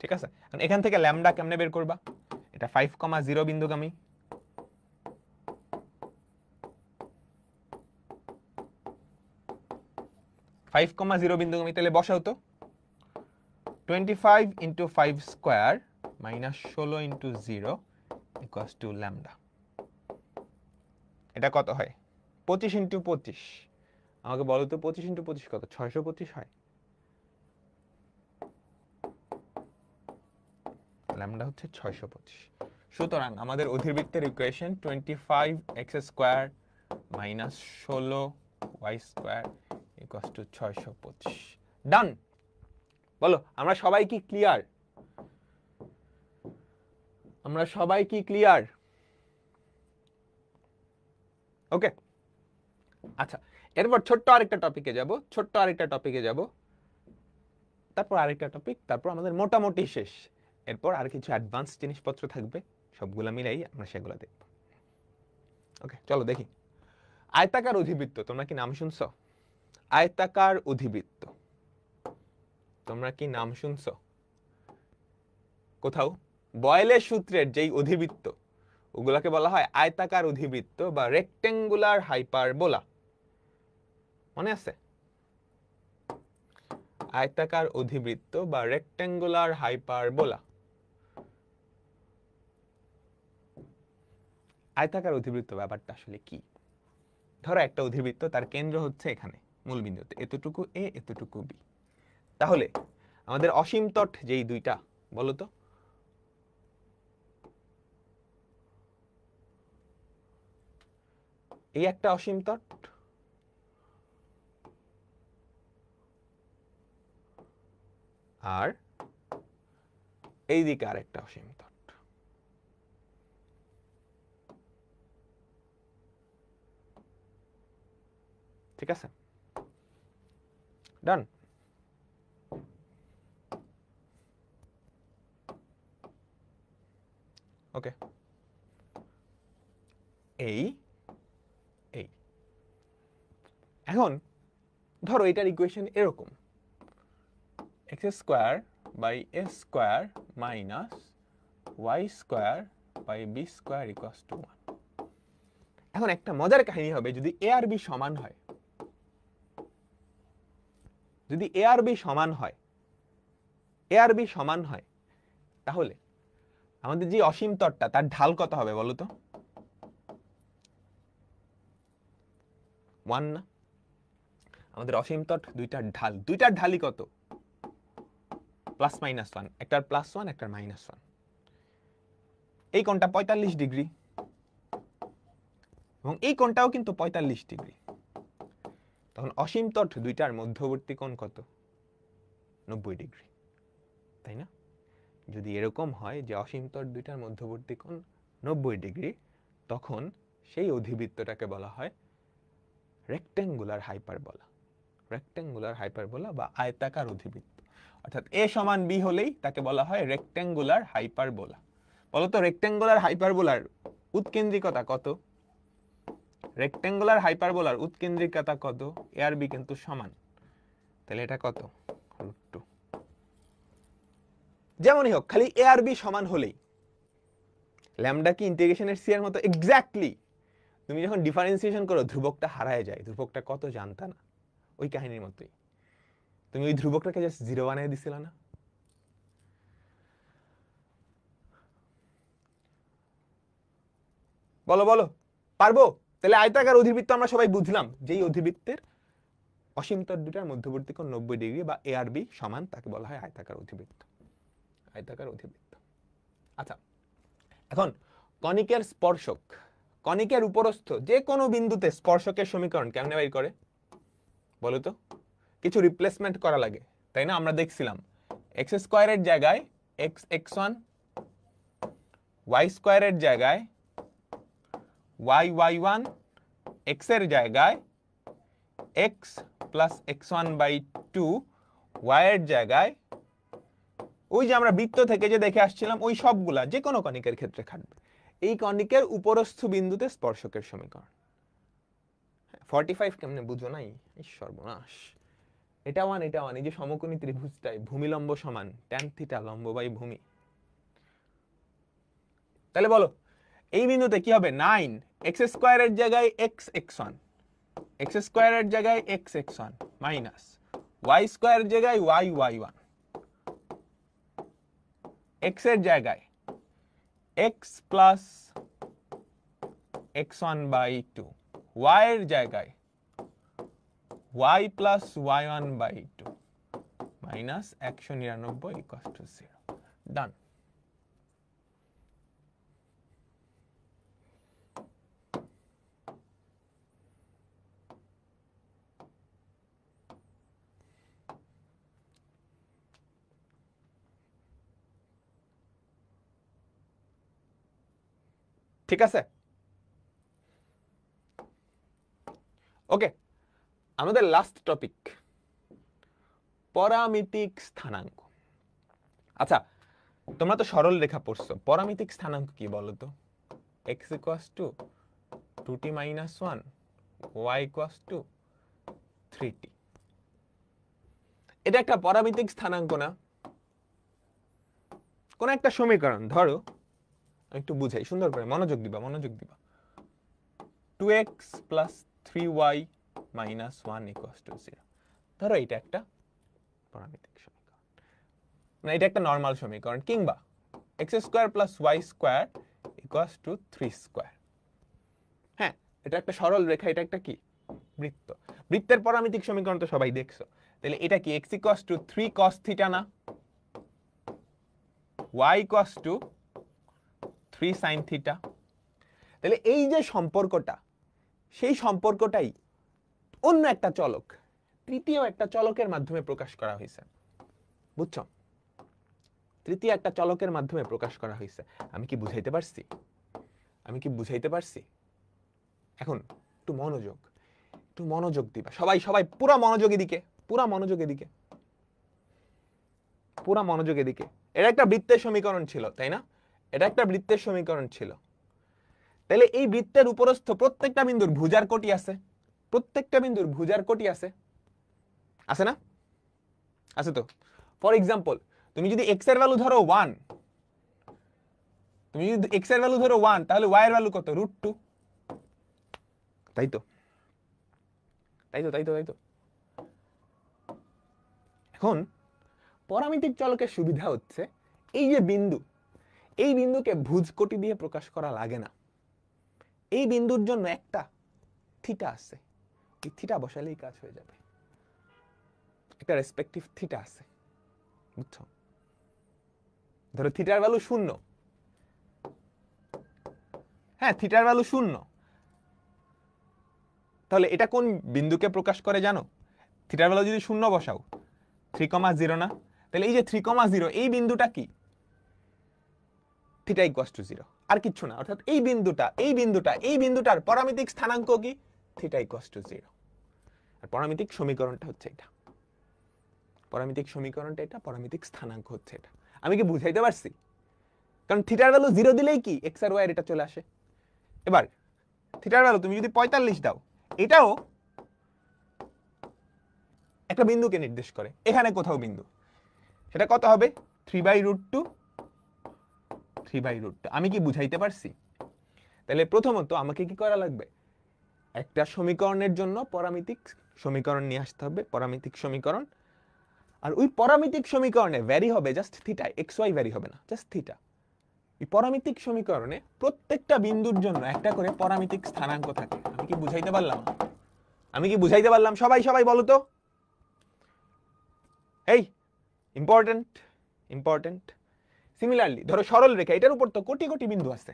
ঠিক আছে, এখন এখান থেকে ল্যামডা কেমনে বের করবা? এটা 5,0 বিন্দুগামী, বিন্দুগামী, তাহলে বসাও তো 25 into 5 square minus 16 into 0 equals to lambda. এটা কত হয়? 25 ইন্টু 25, আমাকে বলো তো 25 ইন্টু 25 কত? 625 হয়। ল্যামডা হচ্ছে 625। সুতরাং আমাদের অধিবৃত্তের equation 25x square minus 16y square equals to 625। Done. বলো আমরা সবাই কি ক্লিয়ার? আমরা সবাই কি ক্লিয়ার? ওকে, আচ্ছা, এরপর ছোট্ট আরেকটা টপিকে যাব, তারপর আরেকটা টপিক, তারপর আমাদের মোটামুটি শেষ। এরপর আর কিছু অ্যাডভান্স জিনিসপত্র থাকবে, সবগুলা মিলাই আমরা সেগুলো দেখব। ওকে, চলো দেখি। আয়তাকার অধিবৃত্ত, তোমরা কি নাম শুনছো? আয়তাকার অধিবৃত্ত, তোমরা কি নাম শুনছো কোথাও? বয়েলের সূত্রের যেই অধিবৃত্ত, ওগুলাকে বলা হয় আয়তাকার অধিবৃত্ত বা রেক্টেঙ্গুলার হাইপারবোলা। মনে আছে? আয়তাকার অধিবৃত্ত বা রেক্টেঙ্গুলার হাইপারবোলা। আয়তাকার অধিবৃত্ত ব্যাপারটা আসলে কি? ধরো একটা অধিবৃত্ত, তার কেন্দ্র হচ্ছে এখানে মূল বিন্দুতে, এতটুকু এ এতটুকু বি। তাহলে আমাদের অসীম তট যেই দুইটা, বলো তো? এই একটা অসীম তট, আর এই দিকে আরেকটা অসীম তট। ঠিক আছে, ডান। ওকে, এই এই এখন ধরো এটার ইকুয়েশন এরকম, x square by a square minus y square by b square equals to 1। এখন একটা মজার কাহিনী হবে, যদি a আর b সমান হয়, যদি a আর b সমান হয়, a আর b সমান হয়, তাহলে আমাদের যে অসীম তটটা, তার ঢাল কত হবে বলো তো? 1 না? আমাদের অসীম তট দুইটার ঢাল, দুইটার ঢালই কত? প্লাস মাইনাস 1, একটার প্লাস 1 একটার মাইনাস 1। এই কোণটা 45 ডিগ্রি এবং এই কোণটাও কিন্তু 45 ডিগ্রি। তখন অসীম তট দুইটার মধ্যবর্তী কোণ কত? 90 ডিগ্রি, তাই না? যদি এরকম হয় যে অসীম তট দুইটার মধ্যবর্তী কোণ 90 ডিগ্রি, তখন সেই অধিবৃত্তটাকে বলা হয় রেক্টেঙ্গুলার হাইপারবোলা। রেক্টেঙ্গুলার হাইপারবোলা বা আয়তাকার অধিবৃত্ত। অর্থাৎ a সমান b হলেই তাকে বলা হয় রেক্টেঙ্গুলার হাইপারবোলা। বলতো রেক্টেঙ্গুলার হাইপারবোলার উৎকেন্দ্রিকতা কত? রেক্টেঙ্গুলার হাইপারবোলার উৎকেন্দ্রিকতা কত? a আর b কিন্তু সমান, তাহলে এটা কত? √2। যেমনই হোক, খালি a আর b সমান হলেই, ল্যামডা কি ইন্টিগ্রেশনের c এর মতো এক্স্যাক্টলি তুমি যখন ডিফারেন্সিয়েশন করো ধ্রুবকটা হারায় যায়, ধ্রুবকটা কত জানতা না, ওই কাহিনীর মতোই তুমি ওই ধ্রুবকটাকে জাস্ট 0 বানিয়ে দিছিল না? বলো বলো, পারবো? তাহলে আয়তাকার অধিবৃত্ত আমরা সবাই বুঝলাম, যেই অধিবৃত্তের অসীম তট দুটার মধ্যবর্তী কোণ 90 ডিগ্রি বা a আর b সমান, তাকে বলা হয় আয়তাকার অধিবৃত্ত। আয়তাকার অধিবৃত্ত। আচ্ছা, এখন কনিকের স্পর্শক, কনিকের উপরস্থ যে কোনো বিন্দুতে স্পর্শকের সমীকরণ কেমনে বের করে বলো তো? কিছু রিপ্লেসমেন্ট করা লাগে, তাই না? আমরা দেখছিলাম x স্কয়ারের জায়গায় x1, y স্কয়ারের জায়গায় y1, x এর জায়গায় x প্লাস x1/2, y এর জায়গায় ওই যে আমরা বৃত্ত থেকে যে দেখে আসছিলাম ওই সবগুলা যে কোনো কণিকের ক্ষেত্রে খাটবে। এই কণিকের উপরস্থ বিন্দুতে স্পর্শকের সমীকরণ। 45 কেমনে বুঝো নাই? সর্বনাশ। এটা 1 এটা 1, এই যে সমকোণী ত্রিভুজটাই ভূমি লম্ব সমান tan থিটা লম্ব বাই ভূমি। তাহলে বলো এই বিন্দুতে কি হবে? 9 x স্কয়ারের জায়গায় x x1, x স্কয়ারের জায়গায় x x1 মাইনাস y স্কয়ারের জায়গায় y y1, x এর জায়গায় x plus x1 by 2, y এর জায়গায় y plus y1 by 2 minus 199 equal to 0। Done. ঠিক আছে, ওকে। আমাদের লাস্ট টপিক পরামিতিক স্থানাঙ্ক। আচ্ছা, তোমরা তো সরল রেখা পড়ছো, পরামিতিক স্থানাঙ্ক কি বলো তো? x equals to 2t minus 1, y equals two 3t। এটা একটা পরামিতিক স্থানাঙ্ক না? কোন একটা সমীকরণ ধরো, একটু বুঝাই সুন্দর করে, মনোযোগ দিবা মনোযোগ দিবা। 2x plus 3y minus 1 equals to 0। ধরো এটা একটা পরামিতিক সমীকরণ, মানে এটা একটা নরমাল সমীকরণ। কিংবা x square plus y square equals to 3 square. হ্যাঁ, এটা একটা সরল রেখা, এটা একটা কি? বৃত্ত। বৃত্তের পরামিতিক সমীকরণ তো সবাই দেখছো। তাহলে এটা কি x equals to 3 cos theta না? y equals to 3 sin theta. তাহলে এই যে সম্পর্কটা, সেই সম্পর্কটাই অন্য একটা চলক, তৃতীয় একটা চলকের মাধ্যমে প্রকাশ করা হয়েছে। বুঝছো? তৃতীয় একটা চলকের মাধ্যমে প্রকাশ করা হয়েছে। আমি কি বুঝাইতে পারছি? আমি কি বুঝাইতে পারছি? এখন একটু মনোযোগ দিবা সবাই, সবাই পুরা মনোযোগ এদিকে, পুরা মনোযোগ এদিকে, পুরা মনোযোগ এদিকে। এটা একটা বৃত্তের সমীকরণ ছিল, তাই না? এটা একটা বৃত্তের সমীকরণ ছিল। তাহলে এই বৃত্তের উপরস্থ প্রত্যেকটা বিন্দুর ভুজার কোটি আছে, প্রত্যেকটা বিন্দুর ভুজার কোটি আছে, আছে না? আছে তো। ফর এক্সাম্পল, তুমি যদি x এর ভ্যালু ধরো 1, তুমি যদি x এর ভ্যালু ধরো 1, তাহলে y এর ভ্যালু কত? √2। তাই তো, তাই তো, তাই তো, তাই তো। এখন পরামিতিক চলকের সুবিধা হচ্ছে এই যে বিন্দু, এই বিন্দুকে ভুজ কোটি দিয়ে প্রকাশ করা লাগে না। এই বিন্দুর জন্য একটা থিটা আছে, এই থিটা বসালেই কাজ হয়ে যাবে। একটা রেসপেক্টিভ থিটা আছে, বুঝছো? ধরো থিটার ভ্যালু 0, হ্যাঁ থিটার ভ্যালু 0, তাহলে এটা কোন বিন্দুকে প্রকাশ করে জানো? থিটার ভ্যালু যদি 0 বসাও 3,0 না? তাহলে এই যে 3,0 এই বিন্দুটা কি? থিটা ইকুয়ালস টু 0, আর কিচ্ছু না। অর্থাৎ এই বিন্দুটার পরামিতিক স্থানাঙ্ক কি? Theta equals to 0। আর পরামিতিক সমীকরণটা হচ্ছে এটা, পরামিতিক সমীকরণটা এটা, পরামিতিক স্থানাঙ্ক হচ্ছে এটা। আমি কি বুঝাইতে পারছি? কারণ থিটার ভ্যালু 0 দিলেই কি x আর y এর এটা চলে আসে। এবার থিটার ভ্যালু তুমি যদি 45 দাও, এটাও একটা বিন্দুকে নির্দেশ করে, এখানে কোথাও বিন্দু, সেটা কত হবে? 3/√2, 3/√2। আমি কি বুঝাইতে পারছি? তাহলে প্রথমত আমাকে কি করা লাগবে? একটা সমীকরণের জন্য পরামিতিক সমীকরণ নিয়ে আসতে হবে, পরামিতিক সমীকরণ। আর ওই পরামিতিক সমীকরণে ভ্যারি হবে just theta, x y vary হবে না, জাস্ট থিটা। এই পরামিতিক সমীকরণে প্রত্যেকটা বিন্দুর জন্য একটা করে পরামিতিক স্থানাঙ্ক থাকে। আমি কি বুঝাইতে পারলাম? আমি কি বুঝাইতে পারলাম? সবাই সবাই বলো তো। এই ইম্পর্টেন্ট, ইম্পর্টেন্ট। সিমিলারলি ধরো সরল রেখা, এটার উপর তো কোটি কোটি বিন্দু আছে।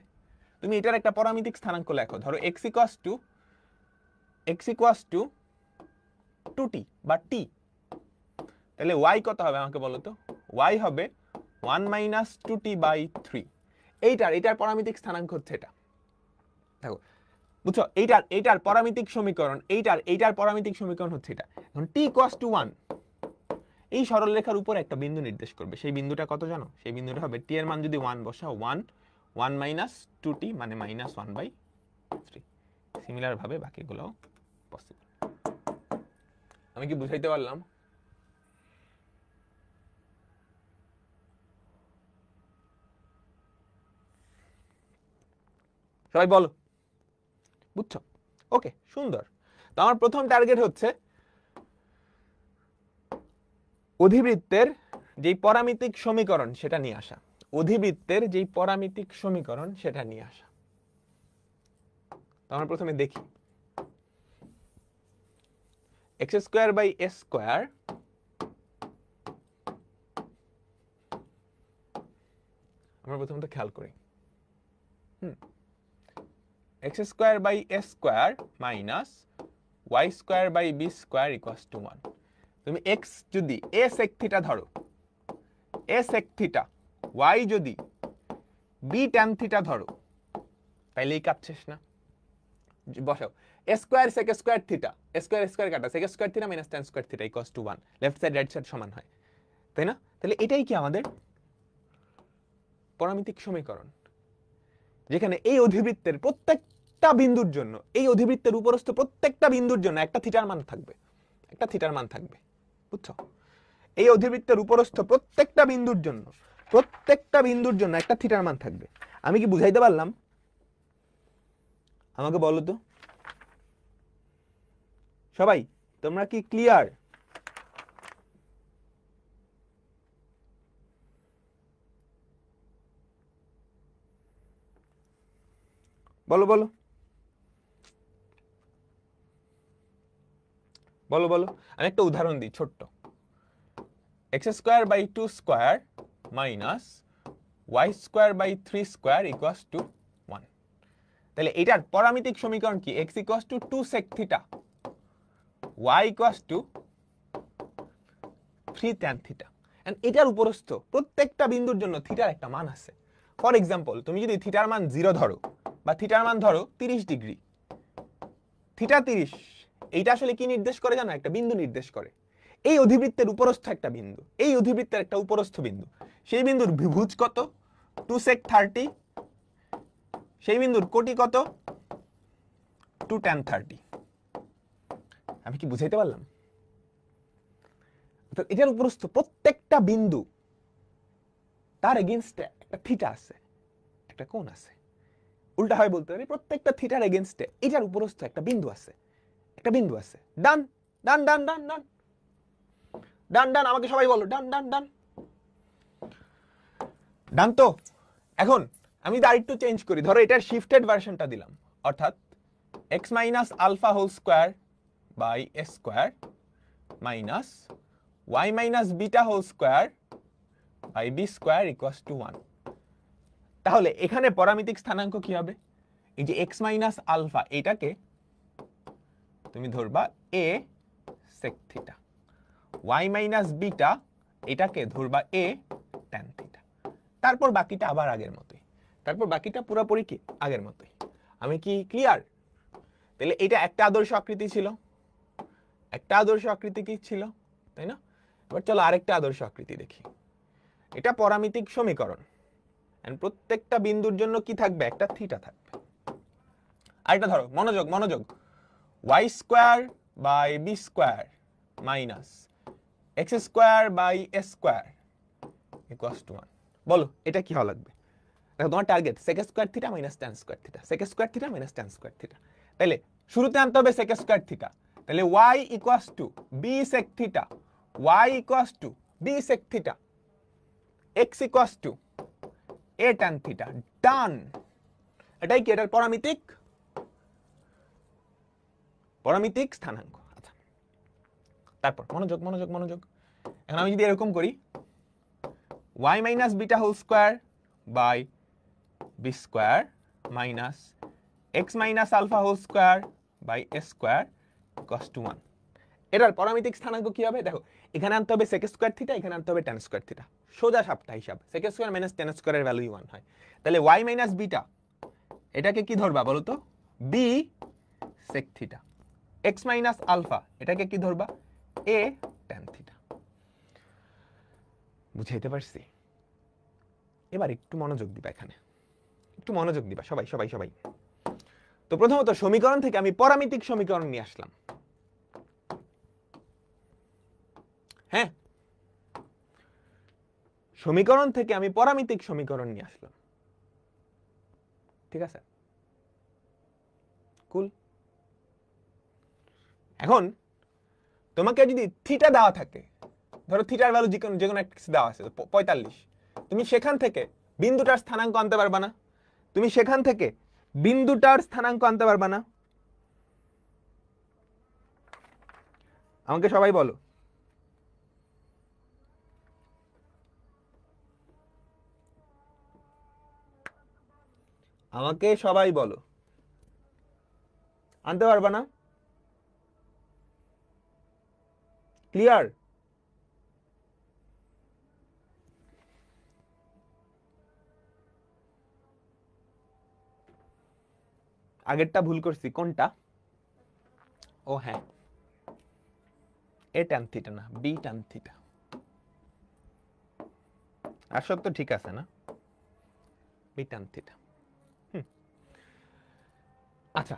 তুমি এটার একটা পরামিতিক স্থানাঙ্ক লেখো। ধরো x ইকুয়ালস টু 2t বা t। তাহলে y কত হবে আমাকে বলো তো? y হবে 1 মাইনাস 2t বাই 3। এইটার পরামিতিক স্থানাঙ্ক হচ্ছে এটা। দেখো বুঝছো, এইটার পরামিতিক সমীকরণ, এইটার পরামিতিক সমীকরণ হচ্ছে এটা। এখন t ইকুয়ালস টু 1, এই সরলরেখার উপর একটা বিন্দু নির্দেশ করবে। সেই বিন্দুটা কত জানো? সেই বিন্দুটা হবে টি এর মান যদি 1 বসাও 1 মাইনাস 2t মানে -1/3। সিমিলার ভাবে বাকিগুলো পসিবল। আমি কি বুঝাইতে পারলাম? সবাই বলো, বুঝছো? ওকে, সুন্দর। তো আমার প্রথম টার্গেট হচ্ছে অধিবৃত্তের যেই পরামিতিক সমীকরণ সেটা নিয়ে আসা। অধিবৃত্তের যেই পরামিতিক সমীকরণ সেটা নিয়ে আসা। তো আমরা প্রথমে দেখি x² / s²। আমরা প্রথমত খেয়াল করি x² / s² - y² / b² = 1। তুমি x যদি a sec θ ধরো, a sec θ, y যদি b tan θ ধরো, তাইলেই কাজ শেষ না? বসাও a² sec² θ, a² কাটা sec² θ - tan² θ = 1। Left side right side সমান হয়, তাই না? তাহলে এটাই কি আমাদের পরামিতিক সমীকরণ, যেখানে এই অধিবৃত্তের প্রত্যেকটা বিন্দুর জন্য, এই অধিবৃত্তের উপরস্থ প্রত্যেকটা বিন্দুর জন্য একটা থিটার মান থাকবে, একটা থিটার মান থাকবে। বুঝছো? এই অধিবৃত্তের উপরস্থ প্রত্যেকটা বিন্দুর জন্য একটা থিটার মান থাকবে। আমি কি বুঝাইতে পারলাম? আমাকে বলো তো সবাই, তোমরা কি ক্লিয়ার? বলো বলো বলো বলো। আমি একটা উদাহরণ দিই ছোট্ট। x² / 2² - y² / 3² = 1। তাহলে এটার পরামিতিক সমীকরণ কি? x = 2 sec θ, y = 3 tan θ। And এটার উপরস্থ প্রত্যেকটা বিন্দুর জন্য থিটার একটা মান আছে। ফর এক্সাম্পল, তুমি যদি থিটার মান 0 ধরো বা থিটার মান ধরো 30 ডিগ্রি, থিটা 30, এইটা আসলে কি নির্দেশ করে জানো? একটা বিন্দু নির্দেশ করে। এই অধিবৃত্তের উপরস্থ একটা বিন্দু, এই অধিবৃত্তের একটা উপরস্থ বিন্দু, সেই বিন্দুর ভুজ কত? 2 sec 30। সেই বিন্দুর কোটি কত? 2 tan 30। আমি কি বুঝাইতে পারলাম? তো এটার উপরস্থ প্রত্যেকটা বিন্দু, তার এগেইনস্টে একটা থিটা আছে, একটা কোণ আছে। উল্টা হয় বলতে পারি, প্রত্যেকটা থিটার এগেইনস্টে এটার উপরস্থ একটা বিন্দু আছে, একটা বিন্দু আছে। ডান ডান ডান ডান ডান ডান ডান, আমাকে সবাই বলো ডান ডান ডান ডান। তো এখন আমি আরেকটু চেঞ্জ করি, ধরো এটার শিফটেড ভার্সনটা দিলাম, অর্থাৎ x - α² / s² - y - β² / b² = 1। তাহলে এখানে পরামিতিক স্থানাঙ্ক কি হবে? এই যে x - α, এটাকে তুমি ধরবা a sec θ, y - β, এটাকে ধরবা a tan θ। তারপর বাকিটা আবার আগের মতোই, তারপর বাকিটা পুরোপুরি কি আগের মতোই। আমি কি ক্লিয়ার? তাহলে এটা একটা আদর্শ আকৃতি ছিল, একটা আদর্শ আকৃতি কি ছিল, তাই না? এবার চলো আরেকটা আদর্শ আকৃতি দেখি। এটা পরামিতিক সমীকরণ, এন্ড প্রত্যেকটা বিন্দুর জন্য কি থাকবে? একটা থিটা থাকবে। আরেকটা ধরো, মনোযোগ মনোযোগ, y² / b² - x² / s² = 1। বলো এটা কি হওয়া লাগবে? দেখো তোমার target sec² θ - tan² θ, sec² θ - tan² θ। তাহলে শুরুতে আনতে হবে sec² θ। তাহলে y = b sec θ, y = b sec θ, x = a tan θ। ডান। এটাই কি এটার পরামিতিক স্থানাঙ্ক। আচ্ছা, তারপর মনোযোগ মনোযোগ মনোযোগ। এখন আমি যদি এরকম করি y - β² / b² - x - α² / s² = 1। এটার পরামিতিক স্থানাঙ্ক কি হবে? দেখো এখানে আনতে হবে sec² θ, এখানে আনতে হবে tan² θ। সোজা সাপটা হিসাব, sec² - tan² এর ভ্যালুই 1 হয়। তাহলে y - β, এটাকে কি ধরবা বলো তো? b sec θ। x - α, এটাকে কি ধরবা? a tan θ। বুঝাইতে পারছি? এবার একটু মনোযোগ দিবা, এখানে একটু মনোযোগ দিবা সবাই সবাই সবাই। তো প্রথমত সমীকরণ থেকে আমি পরামিতিক সমীকরণ নিয়ে আসলাম। হ্যাঁ, সমীকরণ থেকে আমি পরামিতিক সমীকরণ নিয়ে আসলাম। ঠিক আছে, কুল। এখন তোমাকে যদি থিটা দেওয়া থাকে, ধরো থিটার ভ্যালু যে কোনো একটা দেওয়া আছে 45, তুমি সেখান থেকে বিন্দুটার স্থানাঙ্ক আনতে পারবা না? তুমি সেখান থেকে বিন্দুটার স্থানাঙ্ক আনতে পারবা না? আমাকে সবাই বলো। আমাকে সবাই বলো, আনতে পারবা না? ক্লিয়ার? আগেরটা ভুল করছি, কোনটা? ও হ্যাঁ, এ ট্যান থিটা না, বি ট্যান থিটা। আসল তো ঠিক আছে না, বি ট্যান থিটা। আচ্ছা,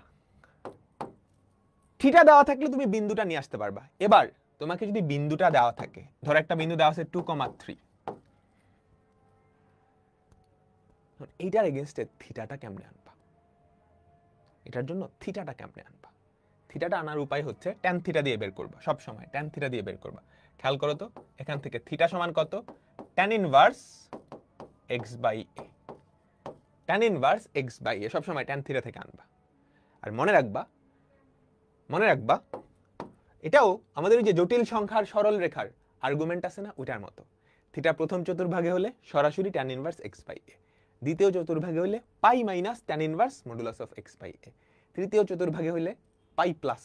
থিটা দেওয়া থাকলে তুমি বিন্দুটা নিয়ে আসতে পারবা। এবার তোমাকে যদি বিন্দুটা দেওয়া থাকে, ধরো একটা বিন্দু দেওয়া আছে 2,3, এইটার এগেইনস্টে থিটাটা কেমনে আনবা? এটার জন্য থিটাটা কেমনে আনবা? থিটাটা আনার উপায় হচ্ছে ট্যান থিটা দিয়ে বের করবা, সব সময় ট্যান থিটা দিয়ে বের করবা। খেয়াল করো তো, এখান থেকে থিটা সমান কত? Tan inverse x by a. Tan inverse x by a সব সময় ট্যান থিটা থেকে আনবা। আর মনে রাখবা এটাও আমাদের ওই যে জটিল সংখ্যার সরল রেখার আর্গুমেন্ট আছে না, ওটার মতো। থিটা প্রথম চতুর্ভাগে হলে সরাসরি tan inverse x by a, দ্বিতীয় চতুর্ভাগে হলে pi minus tan inverse modulus of x by a, তৃতীয় চতুর্ভাগে হলে পাই প্লাস,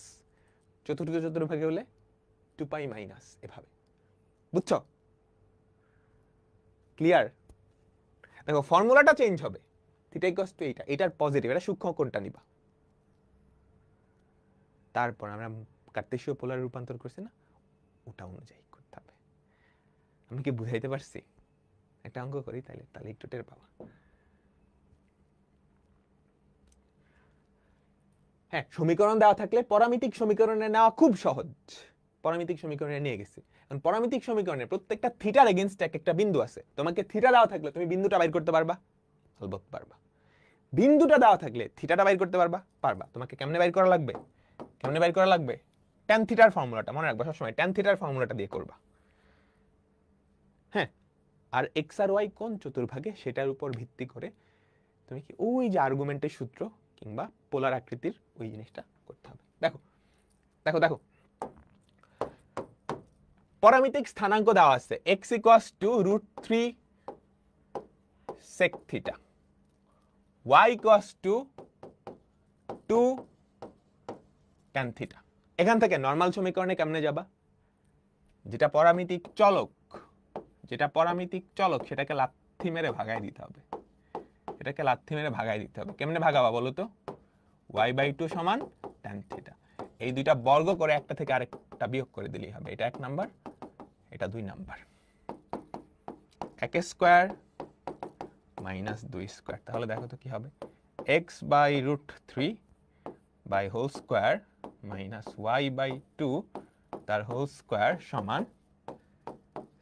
চতুর্থ চতুর্ভাগে হলে 2 পাই মাইনাস, এভাবে। বুঝছো? ক্লিয়ার? দেখো ফর্মুলাটা চেঞ্জ হবে, থিটা ইকুয়ালস টু এইটা, এটার পজিটিভ, এটা সূক্ষ্ম কোণটা নিবা। তারপর আমরা কার্তেশীয় পোলার রূপান্তর করছি না, ওটা অনুযায়ী করতে হবে। আমি কি বুঝাইতে পারছি? একটা অঙ্ক করি তাহলে তাহলে একটু টের পাবা। হ্যাঁ, সমীকরণ দেওয়া থাকলে পরামিতিক সমীকরণে নেওয়া খুব সহজ। পরামিতিক সমীকরণে নিয়ে গেছি। কারণ পরামিতিক সমীকরণে প্রত্যেকটা থিটার এগেইনস্ট একটা বিন্দু আছে। তোমাকে থিটা দেওয়া থাকলে তুমি বিন্দুটা বাইর করতে পারবা? আলবাত পারবা। বিন্দুটা দেওয়া থাকলে থিটাটা বাইর করতে পারবা? পারবা। তোমাকে কেমনে বাইর করা লাগবে? কেমনে বাইর করা লাগবে? ট্যান থিটার ফর্মুলাটা মনে রাখবা সবসময়, ট্যান থিটার ফর্মুলাটা দিয়ে করবা। হ্যাঁ, আর এক্স আর ওয়াই কোন চতুর্ভাগে সেটার উপর ভিত্তি করে তুমি কি ওই যে আর্গুমেন্টের সূত্র কিংবা পোলার আকৃতির ওই জিনিসটা করতে হবে। দেখো দেখো দেখো, পরামিতিক স্থানাঙ্ক দেওয়া আছে x equals to √3 sec theta, y equals to 2 tan theta. এখান থেকে নরমাল সমীকরণে কেমনে যাবা? যেটা পরামিতিক চলক সেটাকে লাথি মেরে ভাগায় দিতে হবে। এটাকে লাথি মেরে ভাগায় দিতে হবে। কেমনে ভাগাবা বলো তো? y/2 সমান tan থিটা। এই দুইটা বর্গ করে একটা থেকে আরেকটা বিয়োগ করে দিলেই হবে। এটা 1 নাম্বার, এটা 2 নাম্বার। 1 square minus 2 square. তাহলে দেখো তো কি হবে? x/√3 by whole square minus y/2 তার হোল স্কয়ার সমান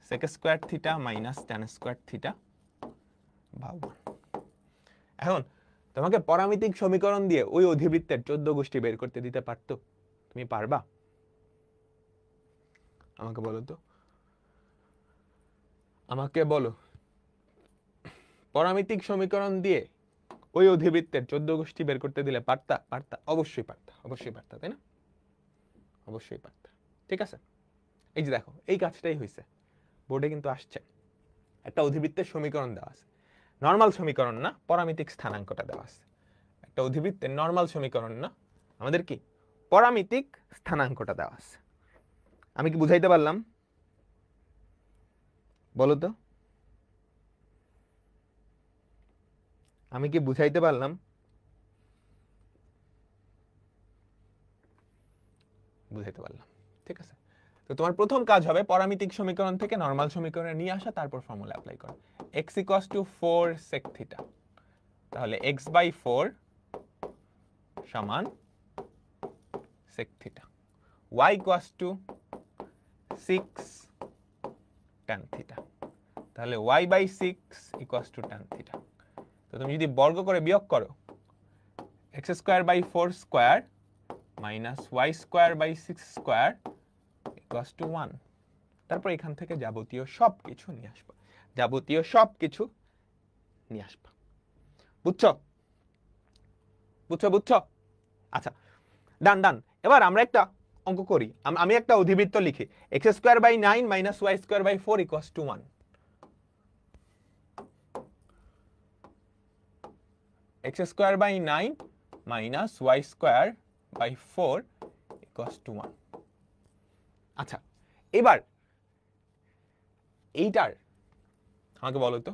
sec square theta minus tan square theta বা 1। এখন তোমাকে পরামিতিক সমীকরণ দিয়ে ওই অধিবৃত্তের 14 গোষ্ঠী বের করতে দিতে পারতো? তুমি পারবা? আমাকে বলো তো, আমাকে বলো, পরামিতিক সমীকরণ দিয়ে ওই অধিবৃত্তের 14 গোষ্ঠী বের করতে দিলে পারতা? পারতা? অবশ্যই পারতা, অবশ্যই পারতা, তাই না? অবশ্যই পারতা। ঠিক আছে, এই যে দেখো এই কাজটাই হয়েছে, বোর্ডে কিন্তু আসছে। একটা অধিবৃত্তের সমীকরণ দেওয়া আছে, নরমাল সমীকরণ না, পরামিতিক স্থানাঙ্কটা দেওয়া আছে। একটা অধিবৃত্তের নরমাল সমীকরণ না, আমাদের কি পরামিতিক স্থানাঙ্কটা দেওয়া আছে। আমি কি বুঝাইতে পারলাম? বলো তো, আমি কি বুঝাইতে পারলাম? বুঝাইতে পারলাম, ঠিক আছে। তো তোমার প্রথম কাজ হবে পরামিতিক সমীকরণ থেকে নরমাল সমীকরণে নিয়ে আসা, তারপর ফর্মুলা অ্যাপ্লাই করা। x = 4 sec থিটা, তাহলে x/4 সমান sec theta, y = 6 tan theta, তাহলে y/6 = tan থিটা। তো তুমি যদি বর্গ করে বিয়োগ করো x²/4² -y²/6² = 1, তারপর এখান থেকে যাবতীয় সবকিছু নিয়ে আসবা, যাবতীয় সবকিছু নিয়ে আসবা। বুঝছো বুঝছো বুঝছো? আচ্ছা, ডান ডান। এবার আমরা একটা অঙ্ক করি। আমি একটা অধিবৃত্ত লিখি, x²/9 - y²/4 = 1। x²/9 - y²/4 = 1। আচ্ছা, এবার এইটার আমাকে বলো তো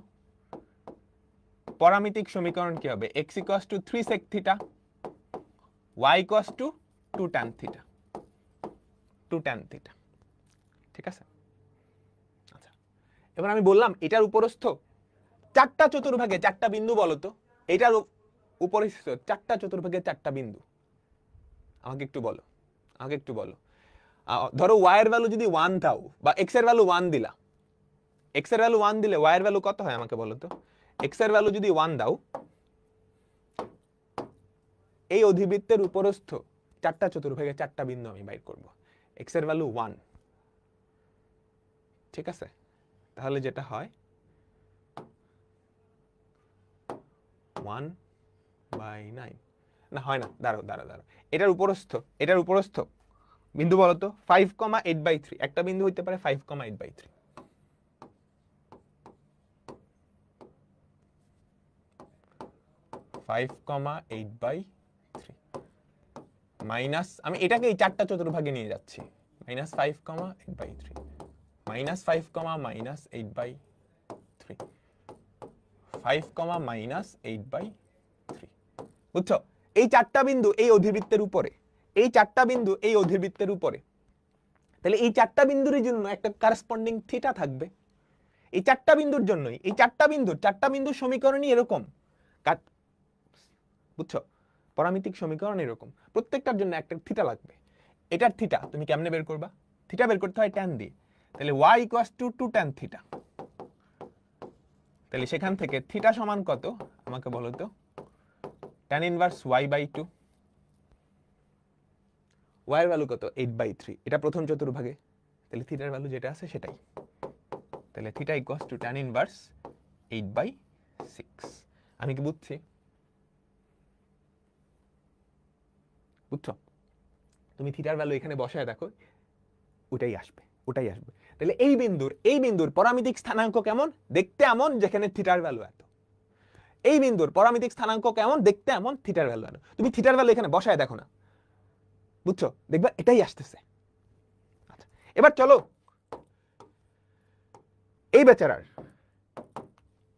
পরামিতিক সমীকরণ কি হবে? x = 3 sec theta, y = 2 tan theta, 2 tan theta, ঠিক আছে? আচ্ছা, এবার আমি বললাম এটার উপরস্থ চারটা চতুর্ভাগে চারটা বিন্দু বলো তো, এটার উপরস্থ চারটা চতুর্ভাগে চারটা বিন্দু আমাকে একটু বলো, আমাকে একটু বলো। ধরো y এর ভ্যালু যদি 1 দাও বা x এর ভ্যালু 1 দিলা, x এর ভ্যালু 1 দিলে y এর ভ্যালু কত হয় আমাকে বলো তো? x এর ভ্যালু যদি 1 দাও, এই অধিবৃত্তের উপরস্থ চারটা চতুর্ভাগে চারটা বিন্দু আমি বাইর করব, x এর ভ্যালু 1, ঠিক আছে? তাহলে যেটা হয় 1/9, না হয় না, দাঁড়াও দাঁড়াও দাঁড়াও, এটার উপরস্থ বিন্দু বলো তো 5,8/3, একটা বিন্দু হইতে পারে 5,8/3, 5,8/3 মাইনাস, আমি এটাকে এই চারটা চতুর্ভাগে নিয়ে যাচ্ছি, -5,8/3 -5, -8/3 5, -8/3, বুঝছো? এই চারটা বিন্দু এই অধিবৃত্তের উপরে, এই চারটা বিন্দু এই অধিবৃত্তের উপরে, তাহলে এই চারটা বিন্দুর জন্য একটা করেসপন্ডিং থিটা থাকবে। এই চারটা বিন্দুর জন্যই, এই চারটা বিন্দুর সমীকরণই এরকম, বুঝছো? পরামিতিক সমীকরণ এরকম, প্রত্যেকটার জন্য একটা থিটা লাগবে। এটার থিটা তুমি কেমনে বের করবা? থিটা বের করতে হয় ট্যান দিয়ে, তাহলে y = 2 tan থিটা, তাহলে সেখান থেকে থিটা সমান কত আমাকে বলো তো? tan ইনভার্স y/2, y এর ভ্যালু কত? 8/3, এটা প্রথম চতুর্ভাগে, তাহলে থিটার ভ্যালু যেটা আছে সেটাই, তাহলে থিটা = tan ইনভার্স 8/6। আমি কি বুঝছি? বুঝছো? তুমি থিটার ভ্যালু এখানে বসায় দেখো, ওটাই আসবে, ওটাই আসবে। তাহলে এই বিন্দুর পরামিতিক স্থানাঙ্ক কেমন? দেখতে এমন, যেখানে থিটার ভ্যালু এত। এই বিন্দুর পরামিতিক স্থানাঙ্ক কেমন? দেখতে এমন, থিটার ভ্যালু এত। তুমি থিটার ভ্যালু এখানে বসায় দেখো না, বুঝছো? দেখবা এটাই আসতেছে। আচ্ছা, এবার চলো এই বেচারার,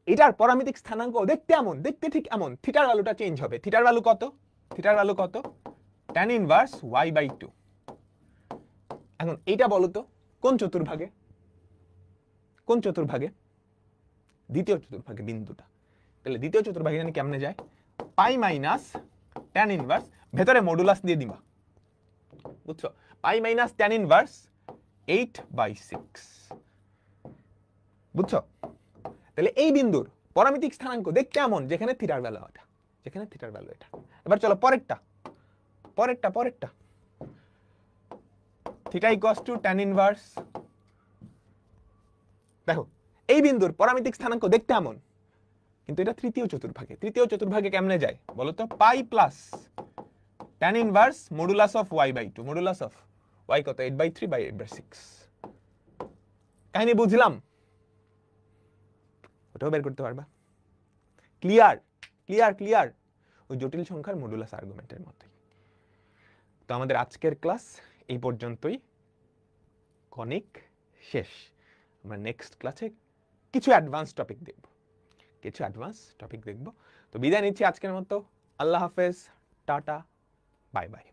এটার পরামিতিক স্থানাঙ্ক দেখতে এমন, দেখতে ঠিক এমন, থিটার ভ্যালুটা চেঞ্জ হবে। থিটার ভ্যালু কত? থিটার ভ্যালু কত? tan inverse y/2। এখন এইটা বলো তো কোন চতুর্ভাগে? কোন চতুর্ভাগে? দ্বিতীয় চতুর্ভাগে বিন্দুটা। তাহলে দ্বিতীয় চতুর্ভাগে জানি কেমনে যায়? পাই মাইনাস tan ইনভার্স, ভেতরে মডুলাস দিয়ে দিবা, বুঝছো? পাই মাইনাস tan ইনভার্স 8/6, বুঝছো? তাহলে এই বিন্দুর পরামিতিক স্থানাঙ্ক দেখতে এমন, যেখানে থিটার ভ্যালু এটা, যেখানে থিটার ভ্যালু এটা। এবার চলো পরেরটা, থিটা = tan ইনভার্স, দেখো এই বিন্দুর পরামিতিক স্থানাঙ্ক দেখতে এমন, কিন্তু এটা তৃতীয় চতুর্ভাগে। তৃতীয় চতুর্ভাগে কেমনে যায় বলো তো? পাই plus tan inverse modulus of y/2, modulus of y কত? 8/3/8/6। কাহিনী বুঝলাম? ওটাও বের করতে পারবা। ক্লিয়ার ক্লিয়ার ক্লিয়ার, ওই জটিল সংখ্যার মডুলাস আর্গুমেন্টের মতোই। তো আমাদের আজকের ক্লাস এই পর্যন্তই, কনিক শেষ। আমরা নেক্সট ক্লাসে কিছু অ্যাডভান্স টপিক দেখব। তো বিদায় নিচ্ছি আজকের মতো। আল্লাহ হাফেজ, টাটা, বাই বাই।